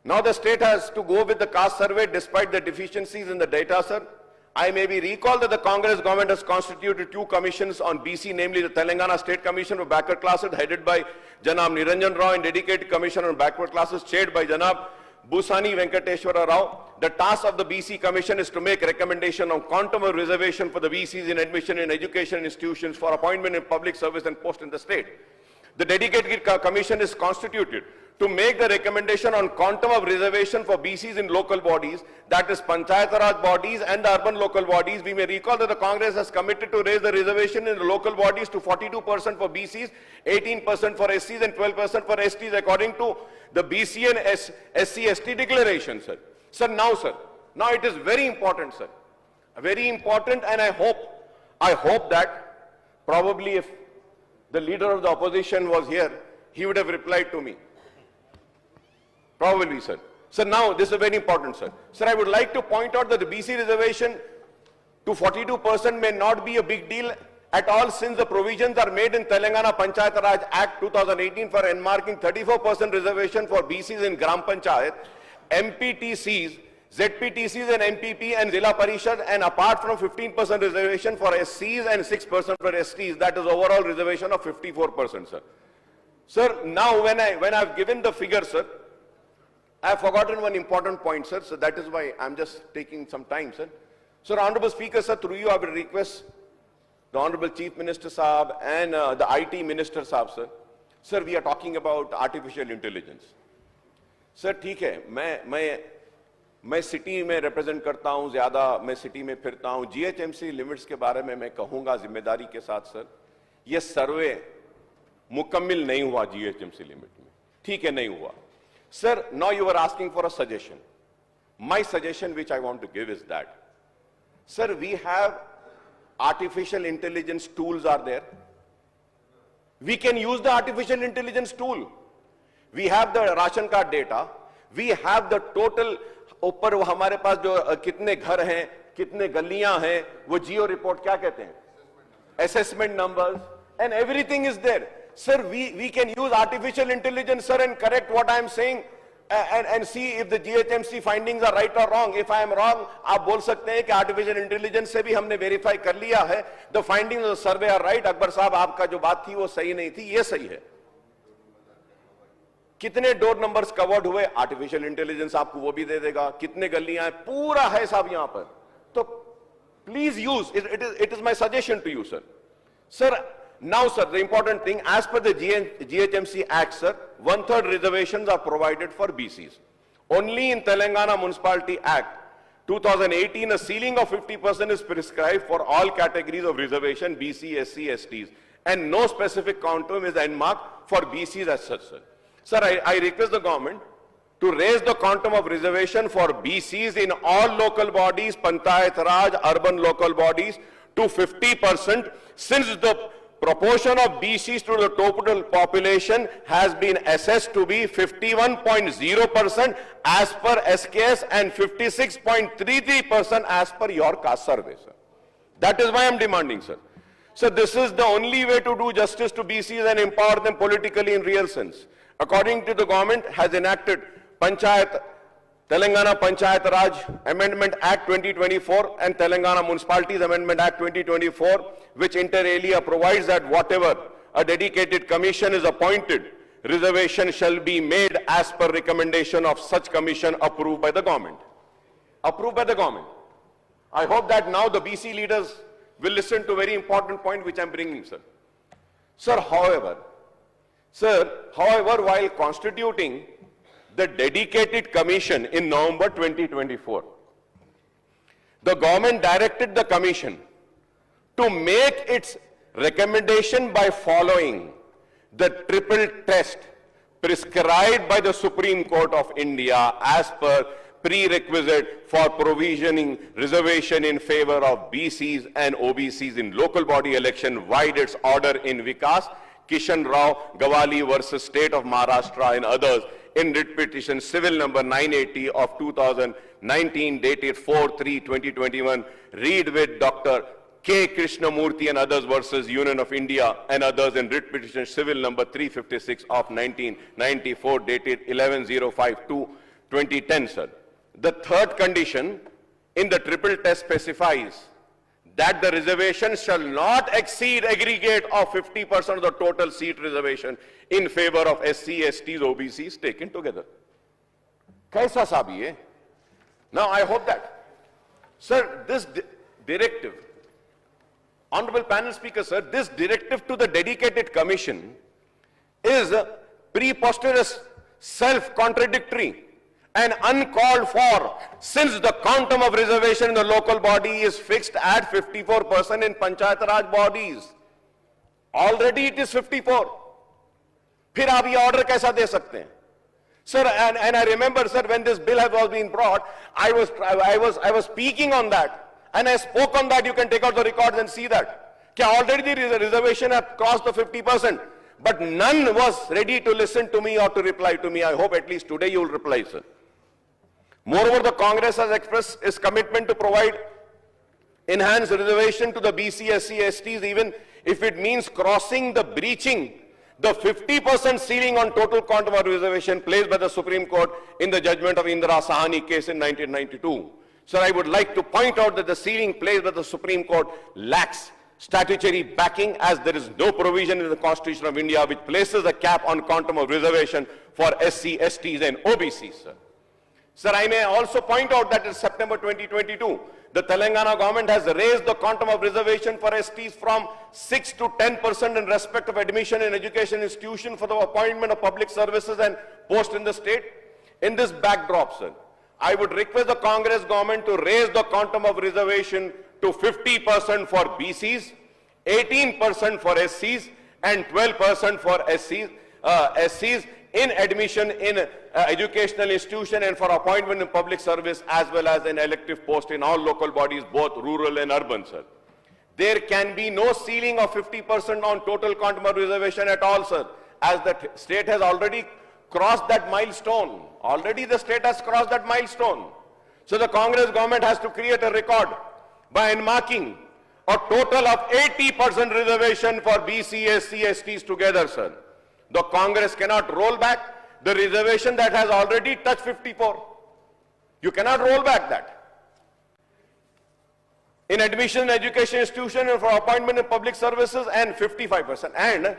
now the state has to go with the caste survey despite the deficiencies in the data, sir. I may be recalled that the Congress government has constituted 2 commissions on BC, namely the Telangana State Commission for Backward Classes, headed by Janab Niranjan Rao, and dedicated commission on backward classes, chaired by Janab Busani Venkateshwara Rao. The task of the BC Commission is to make recommendation on quantum of reservation for the BCs in admission in education institutions for appointment in public service and post in the state. The dedicated commission is constituted to make the recommendation on quantum of reservation for BCs in local bodies, that is Panchayat Raj bodies and the urban local bodies. We may recall that the Congress has committed to raise the reservation in the local bodies to 42% for BCs, 18% for SCs and 12% for STs according to the BC and SC/ST declaration, sir. Sir, now it is very important, sir. Very important, and I hope that probably if the leader of the opposition was here, he would have replied to me. Probably, sir. Sir, now this is very important, sir. Sir, I would like to point out that the BC reservation to 42% may not be a big deal at all, since the provisions are made in Telangana Panchayat Raj Act 2018 for enmarking 34% reservation for BCs in Gram Panchayat, MPTCs, ZPTCs and MPP and Zilla Parishad, and apart from 15% reservation for SCs and 6% for STs, that is overall reservation of 54%, sir. Sir, now when I've given the figure, sir, I have forgotten one important point, sir, so that is why I'm just taking some time, sir. Sir, Honorable Speaker, sir, through you I will request the Honorable Chief Minister Saab and the IT Minister Saab, sir. Sir, we are talking about artificial intelligence. Sir, ठीक है, मैं city में represent करता हूं, ज्यादा मैं city में फिरता हूं, GHMC लिमिट्स के बारे में मैं कहूंगा जिम्मेदारी के साथ, सर, ये सर्वे मुकम्मिल नहीं हुआ GHMC लिमिट में, ठीक है, नहीं हुआ. Sir, now you are asking for a suggestion. My suggestion which I want to give is that, sir, we have artificial intelligence tools are there. We can use the artificial intelligence tool. We have the ration card data. We have the total, ऊपर वो हमारे पास जो कितने घर हैं, कितने गलियां हैं, वो जियो रिपोर्ट क्या कहते हैं? Assessment numbers, and everything is there. Sir, we can use artificial intelligence, sir, and correct what I am saying and see if the GHMC findings are right or wrong. If I am wrong, आप बोल सकते हैं कि artificial intelligence से भी हमने verify कर लिया है. The findings of the survey are right. Akbar साहब, आपका जो बात थी वो सही नहीं थी, ये सही है. कितने डोर नंबर्स कवर्ड हुए, आर्टिफिशियल इंटेलिजेंस आपको वो भी दे देगा. कितने गलियां हैं, पूरा है साहब यहां पर. तो please use it is my suggestion to you, sir. Sir, now, sir, the important thing, as per the GHMC Act, sir, 1/3 reservations are provided for BCs. Only in Telangana Municipality Act 2018, a ceiling of 50% is prescribed for all categories of reservation, BC, SC, STs, and no specific quantum is earmarked for BCs as such, sir. Sir, I request the government to raise the quantum of reservation for BCs in all local bodies, Panchayat Raj, urban local bodies, to 50%, since the proportion of BCs to the total population has been assessed to be 51.0% as per SKS and 56.33% as per your caste survey, sir. That is why I am demanding, sir. So this is the only way to do justice to BCs and empower them politically in real sense. According to the government has enacted Telangana Panchayat Raj Amendment Act 2024 and Telangana Municipalities Amendment Act 2024, which inter alia provides that whatever a dedicated commission is appointed, reservation shall be made as per recommendation of such commission approved by the government. Approved by the government. I hope that now the BC leaders will listen to a very important point which I am bringing, sir. Sir, however, while constituting the dedicated commission in November 2024, the government directed the commission to make its recommendation by following the triple test prescribed by the Supreme Court of India as per prerequisite for provisioning reservation in favor of BCs and OBCs in local body election, wide its order in Vikas, Kishan Rao, Gawali versus State of Maharashtra and others in writ petition civil number 980 of 2019 dated 4/3/2021, read with Dr. K. Krishnamurthy and others versus Union of India and others in writ petition civil number 356 of 1994 dated 11/05/2010, sir. The third condition in the triple test specifies that the reservation shall not exceed aggregate of 50% of the total seat reservation in favor of SC, STs, OBCs taken together. Kaisa saab ye? Now I hope that, sir, this directive, Honorable Panel Speaker, sir, this directive to the dedicated commission is preposterous, self-contradictory, and uncalled for, since the quantum of reservation in the local body is fixed at 54% in Panchayat Raj bodies. Already it is 54. फिर आप ये order कैसा दे सकते हैं? Sir, and I remember, sir, when this bill was being brought, I was speaking on that. And I spoke on that. You can take out the records and see that. Already the reservation had crossed the 50%. But none was ready to listen to me or to reply to me. I hope at least today you will reply, sir. Moreover, the Congress has expressed its commitment to provide enhanced reservation to the BC, SC, STs, even if it means breaching the 50% ceiling on total quantum of reservation placed by the Supreme Court in the judgment of Indira Sahani case in 1992. Sir, I would like to point out that the ceiling placed by the Supreme Court lacks statutory backing, as there is no provision in the Constitution of India which places a cap on quantum of reservation for SC, STs and OBCs, sir. Sir, I may also point out that in September 2022, the Telangana government has raised the quantum of reservation for STs from 6 to 10% in respect of admission in education institution for the appointment of public services and posts in the state. In this backdrop, sir, I would request the Congress government to raise the quantum of reservation to 50% for BCs, 18% for SCs, and 12% for SCs in admission in educational institution and for appointment in public service, as well as in elective post in all local bodies, both rural and urban, sir. There can be no ceiling of 50% on total quantum of reservation at all, sir, as the state has already crossed that milestone. Already the state has crossed that milestone. So the Congress government has to create a record by enmarking a total of 80% reservation for BC, SC, STs together, sir. The Congress cannot roll back the reservation that has already touched 54. You cannot roll back that. In admission in education institution and for appointment in public services, and 55%. And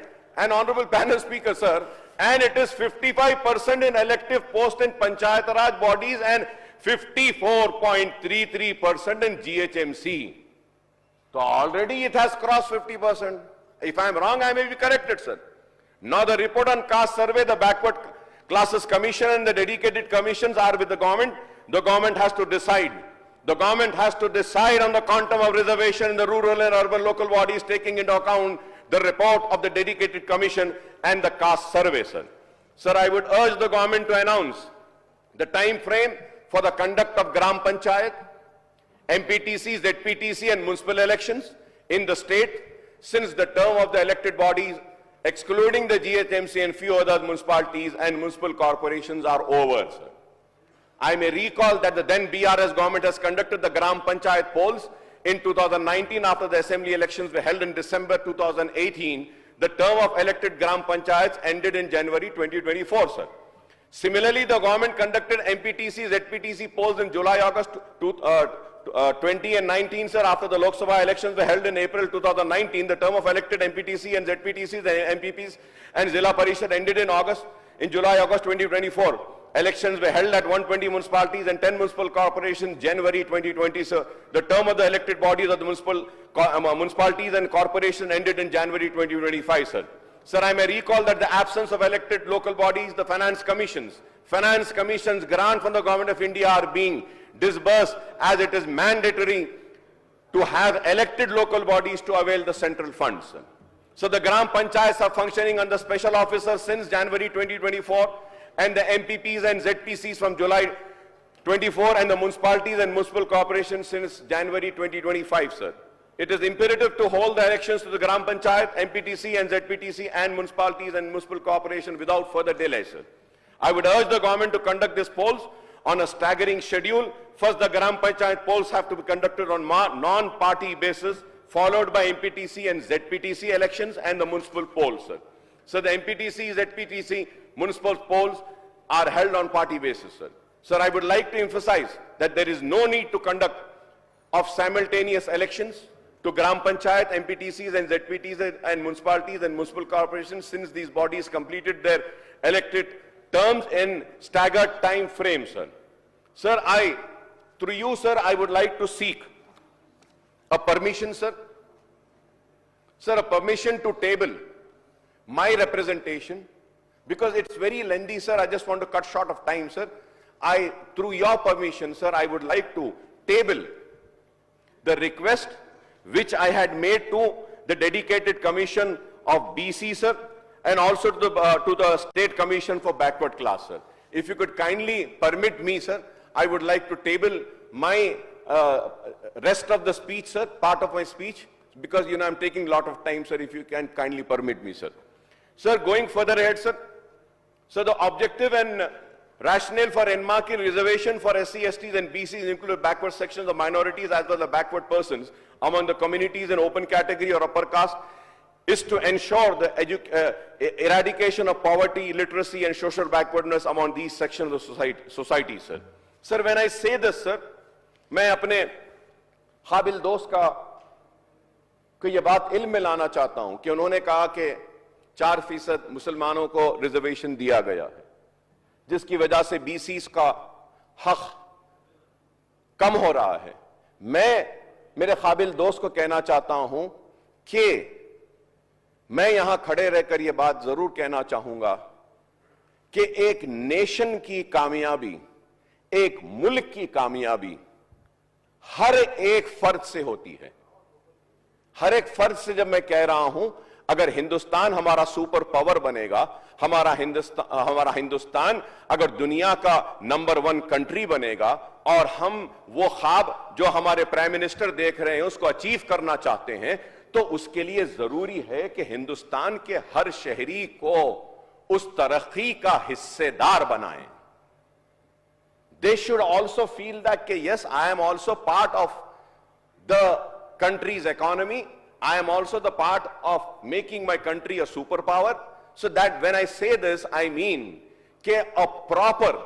Honorable Panel Speaker, sir, and it is 55% in elective post in Panchayat Raj bodies and 54.33% in GHMC. So already it has crossed 50%. If I am wrong, I may be corrected, sir. Now the report on caste survey, the backward classes commission and the dedicated commissions are with the government. The government has to decide. The government has to decide on the quantum of reservation in the rural and urban local bodies, taking into account the report of the dedicated commission and the caste survey, sir. Sir, I would urge the government to announce the time frame for the conduct of Gram Panchayat, MPTC, ZPTC and municipal elections in the state, since the term of the elected bodies, excluding the GHMC and few other municipalities and municipal corporations, are over, sir. I may recall that the then BRS government has conducted the Gram Panchayat polls in 2019 after the assembly elections were held in December 2018. The term of elected Gram Panchayats ended in January 2024, sir. Similarly, the government conducted MPTC, ZPTC polls in July, August 20 and 19, sir, after the Lok Sabha elections were held in April 2019. The term of elected MPTC and ZPTCs and MPPs and Zilla Parishad ended in July, August 2024. Elections were held at 120 municipalities and 10 municipal corporations, January 2020, sir. The term of the elected bodies of the municipalities and corporations ended in January 2025, sir. Sir, I may recall that the absence of elected local bodies, the finance commissions grant from the government of India are being disbursed, as it is mandatory to have elected local bodies to avail the central funds, sir. So the Gram Panchayats are functioning under special officers since January 2024, and the MPPs and ZPCs from July 24 and the municipalities and municipal corporations since January 2025, sir. It is imperative to hold the elections to the Gram Panchayat, MPTC and ZPTC and municipalities and municipal corporation without further delay, sir. I would urge the government to conduct these polls on a staggering schedule. First, the Gram Panchayat polls have to be conducted on non-party basis, followed by MPTC and ZPTC elections and the municipal polls, sir. So the MPTC, ZPTC, municipal polls are held on party basis, sir. Sir, I would like to emphasize that there is no need to conduct of simultaneous elections to Gram Panchayat, MPTCs and ZPTs and municipalities and municipal corporations since these bodies completed their elected terms in staggered time frame, sir. Sir, through you, sir, I would like to seek a permission, sir. Sir, a permission to table my representation because it's very lengthy, sir. I just want to cut short of time, sir. Through your permission, sir, I would like to table the request which I had made to the dedicated commission of BC, sir, and also to the State Commission for Backward Class, sir. If you could kindly permit me, sir, I would like to table my rest of the speech, sir, part of my speech, because, you know, I'm taking a lot of time, sir, if you can kindly permit me, sir. Sir, going further ahead, sir, so the objective and rationale for enmarking reservation for SC, STs and BCs include backward sections of minorities as well as backward persons among the communities in open category or upper caste is to ensure the eradication of poverty, illiteracy and social backwardness among these sections of society, sir. Sir, when I say this, sir, मैं अपने काबिल दोस्त को ये बात इल्म में लाना चाहता हूं कि उन्होंने कहा कि 4% मुसलमानों को रिजर्वेशन दिया गया है जिसकी वजह से बीसीस का हक कम हो रहा है। मैं मेरे काबिल दोस्त को कहना चाहता हूं कि मैं यहां खड़े रहकर यह बात जरूर कहना चाहूंगा कि एक नेशन की कामयाबी, एक मुल्क की कामयाबी हर एक फर्द से होती है। हर एक फर्द से जब मैं कह रहा हूं, अगर हिंदुस्तान हमारा सुपर पावर बनेगा, हमारा हिंदुस्तान अगर दुनिया का नंबर 1 कंट्री बनेगा और हम वो ख्वाब जो हमारे प्राइम मिनिस्टर देख रहे हैं उसको अचीव करना चाहते हैं, तो उसके लिए जरूरी है कि हिंदुस्तान के हर शहरी को उस तरक्की का हिस्सेदार बनाएं। They should also feel that yes, I am also part of the country's economy. I am also the part of making my country a superpower. So that when I say this, I mean that a proper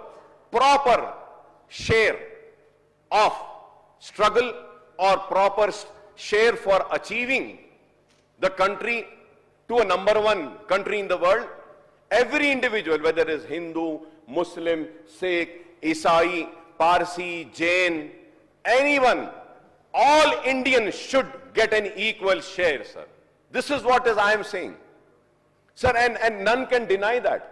share of struggle or proper share for achieving the country to a number 1 country in the world. Every individual, whether it is Hindu, Muslim, Sikh, Isai, Parsi, Jain, anyone, all Indians should get an equal share, sir. This is what I am saying. Sir, and none can deny that.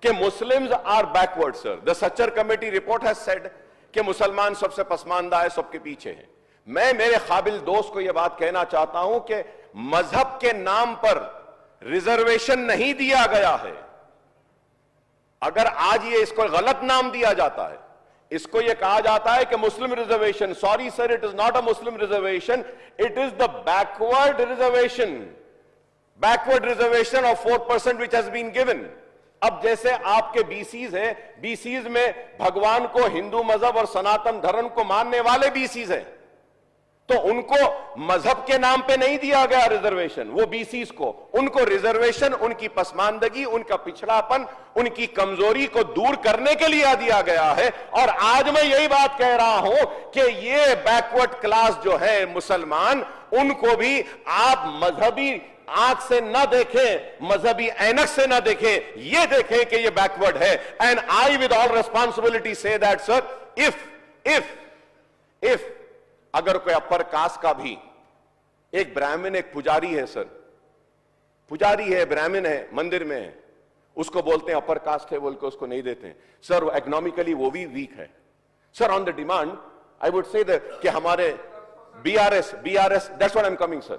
That Muslims are backward, sir. The Sachar Committee report has said that Musliman सबसे पसमानदा है, सबके पीछे हैं। मैं मेरे काबिल दोस्त को यह बात कहना चाहता हूं कि मजहब के नाम पर रिजर्वेशन नहीं दिया गया है। अगर आज ये इसको गलत नाम दिया जाता है, इसको ये कहा जाता है कि Muslim reservation, sorry sir, it is not a Muslim reservation, it is the backward reservation of 4% which has been given. अब जैसे आपके बीसीज है, बीसीज में भगवान को, हिंदू मजहब और सनातन धर्म को मानने वाले बीसीज हैं, तो उनको मजहब के नाम पे नहीं दिया गया रिजर्वेशन। वो बीसीज को, उनको रिजर्वेशन उनकी पसमानदगी, उनका पिछड़ापन, उनकी कमजोरी को दूर करने के लिए दिया गया है। और आज मैं यही बात कह रहा हूं कि ये बैकवर्ड क्लास जो है मुसलमान, उनको भी आप मजहबी आंख से ना देखें, मजहबी ऐनक से ना देखें, ये देखें कि ये बैकवर्ड है। And I with all responsibility say that sir, if अगर कोई अपर कास्ट का भी एक ब्राह्मण, एक पुजारी है सर, पुजारी है, ब्राह्मण है, मंदिर में है, उसको बोलते हैं अपर कास्ट है बोल के उसको नहीं देते हैं सर, इकोनॉमिकली वो भी वीक है sir. On the demand I would say कि हमारे BRS that's what I am coming sir.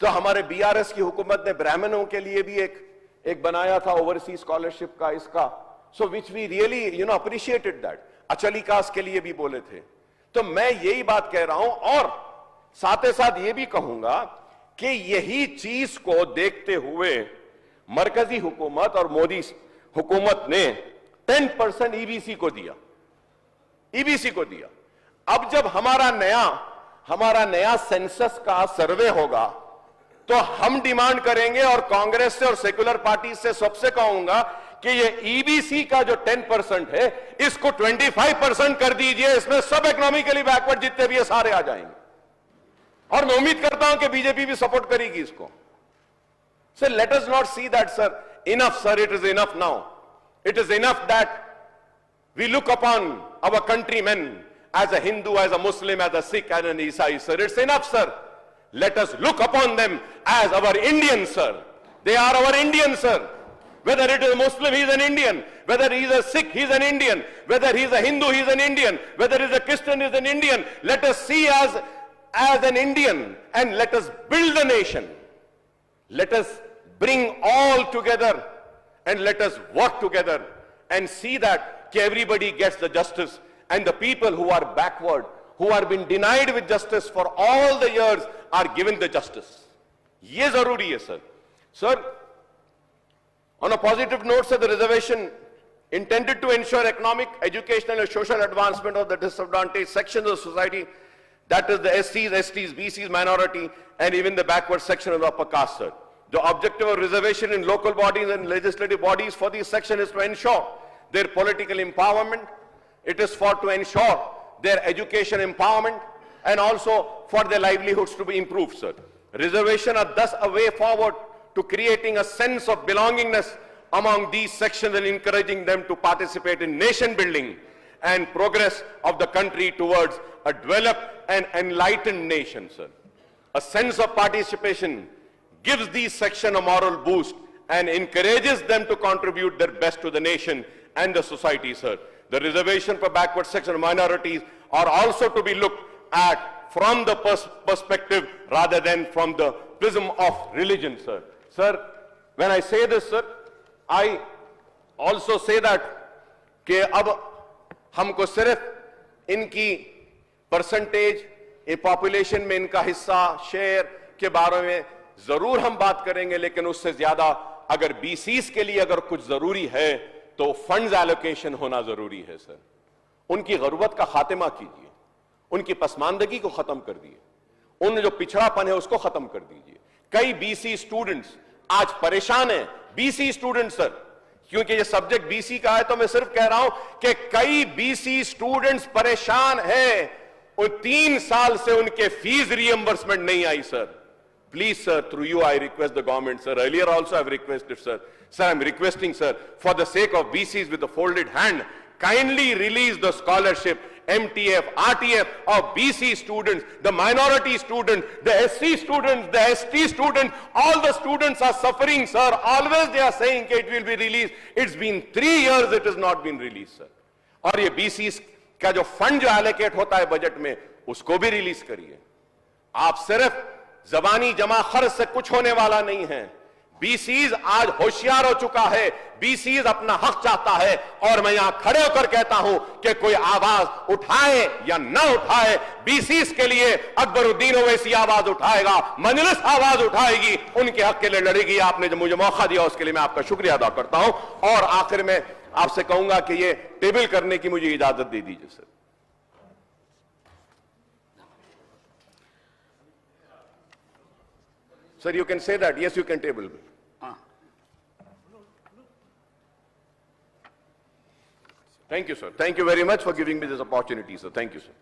तो हमारे बीआरएस की हुकूमत ने ब्राह्मणों के लिए भी एक बनाया था ओवरसीज स्कॉलरशिप का, इसका, so which we really appreciated that. अचलीकास के लिए भी बोले थे। तो मैं यही बात कह रहा हूं और साथ ही साथ यह भी कहूंगा कि यही चीज को देखते हुए मरकजी हुकूमत और मोदी हुकूमत ने 10% ईबीसी को दिया, ईबीसी को दिया। अब जब हमारा नया सेंसस का सर्वे होगा तो हम डिमांड करेंगे और कांग्रेस से और सेक्युलर पार्टी से सबसे कहूंगा कि ये ईबीसी का जो 10% है इसको 25% कर दीजिए। इसमें सब इकोनॉमिकली बैकवर्ड जितने भी है सारे आ जाएंगे और मैं उम्मीद करता हूं कि बीजेपी भी सपोर्ट करेगी इसको। Sir let us not see that sir enough sir, it is enough now, it is enough that we look upon our countrymen as a Hindu, as a Muslim, as a Sikh, and an Isai, sir. It's enough, sir. Let us look upon them as our Indians, sir. They are our Indians, sir. Whether it is a Muslim, he is an Indian. Whether he is a Sikh, he is an Indian. Whether he is a Hindu, he is an Indian. Whether he is a Christian, he is an Indian. Let us see as an Indian and let us build a nation. Let us bring all together and let us work together and see that everybody gets the justice and the people who are backward, who are been denied with justice for all the years are given the justice. Ye zaruri hai, sir. Sir, on a positive note, sir, the reservation intended to ensure economic, educational and social advancement of the disadvantaged sections of society, that is the SCs, STs, BCs, minority and even the backward section of the upper caste, sir. The objective of reservation in local bodies and legislative bodies for this section is to ensure their political empowerment. It is to ensure their education empowerment and also for their livelihoods to be improved, sir. Reservation are thus a way forward to creating a sense of belongingness among these sections and encouraging them to participate in nation building and progress of the country towards a developed and enlightened nation, sir. A sense of participation gives these sections a moral boost and encourages them to contribute their best to the nation and the society, sir. The reservation for backward section minorities are also to be looked at from the perspective rather than from the prism of religion, sir. Sir, when I say this, sir, I also say that कि अब हमको सिर्फ इनकी percentage, ये population में इनका हिस्सा, share के बारे में जरूर हम बात करेंगे, लेकिन उससे ज्यादा अगर बीसीस के लिए अगर कुछ जरूरी है तो फंड्स एलोकेशन होना जरूरी है, सर। उनकी गुर्बत का खात्मा कीजिए, उनकी पसमानदगी को खत्म कर दिए, उन जो पिछड़ापन है उसको खत्म कर दीजिए। कई बीसी स्टूडेंट्स आज परेशान हैं, बीसी स्टूडेंट्स, सर, क्योंकि ये सब्जेक्ट बीसी का है तो मैं सिर्फ कह रहा हूं कि कई बीसी स्टूडेंट्स परेशान हैं, और 3 साल से उनके फीस रियंबर्समेंट नहीं आई, sir. Please, sir, through you, I request the government, sir. Earlier also I've requested, sir. Sir, I'm requesting, sir, for the sake of BCs with a folded hand, kindly release the scholarship, MTF, RTF of BC students, the minority students, the SC students, the ST students. All the students are suffering, sir. Always they are saying it will be released. It's been 3 years, it has not been released, sir. और ये BCs का जो fund जो allocate होता है budget में, उसको भी रिलीज करिए। आप सिर्फ जबानी जमा खर्च से कुछ होने वाला नहीं है। बीसीज आज होशियार हो चुका है, बीसीज अपना हक चाहता है, और मैं यहां खड़े होकर कहता हूं कि कोई आवाज उठाए या ना उठाए, बीसीज के लिए अकबरुद्दीन ओवैसी आवाज उठाएगा, मजलिस आवाज उठाएगी, उनके हक के लिए लड़ेगी। आपने जो मुझे मौका दिया उसके लिए मैं आपका शुक्रिया अदा करता हूं, और आखिर में आपसे कहूंगा कि ये टेबल करने की मुझे इजाजत दे दीजिए, sir. Sir, you can say that. Yes, you can table. Thank you, sir. Thank you very much for giving me this opportunity, sir. Thank you, sir.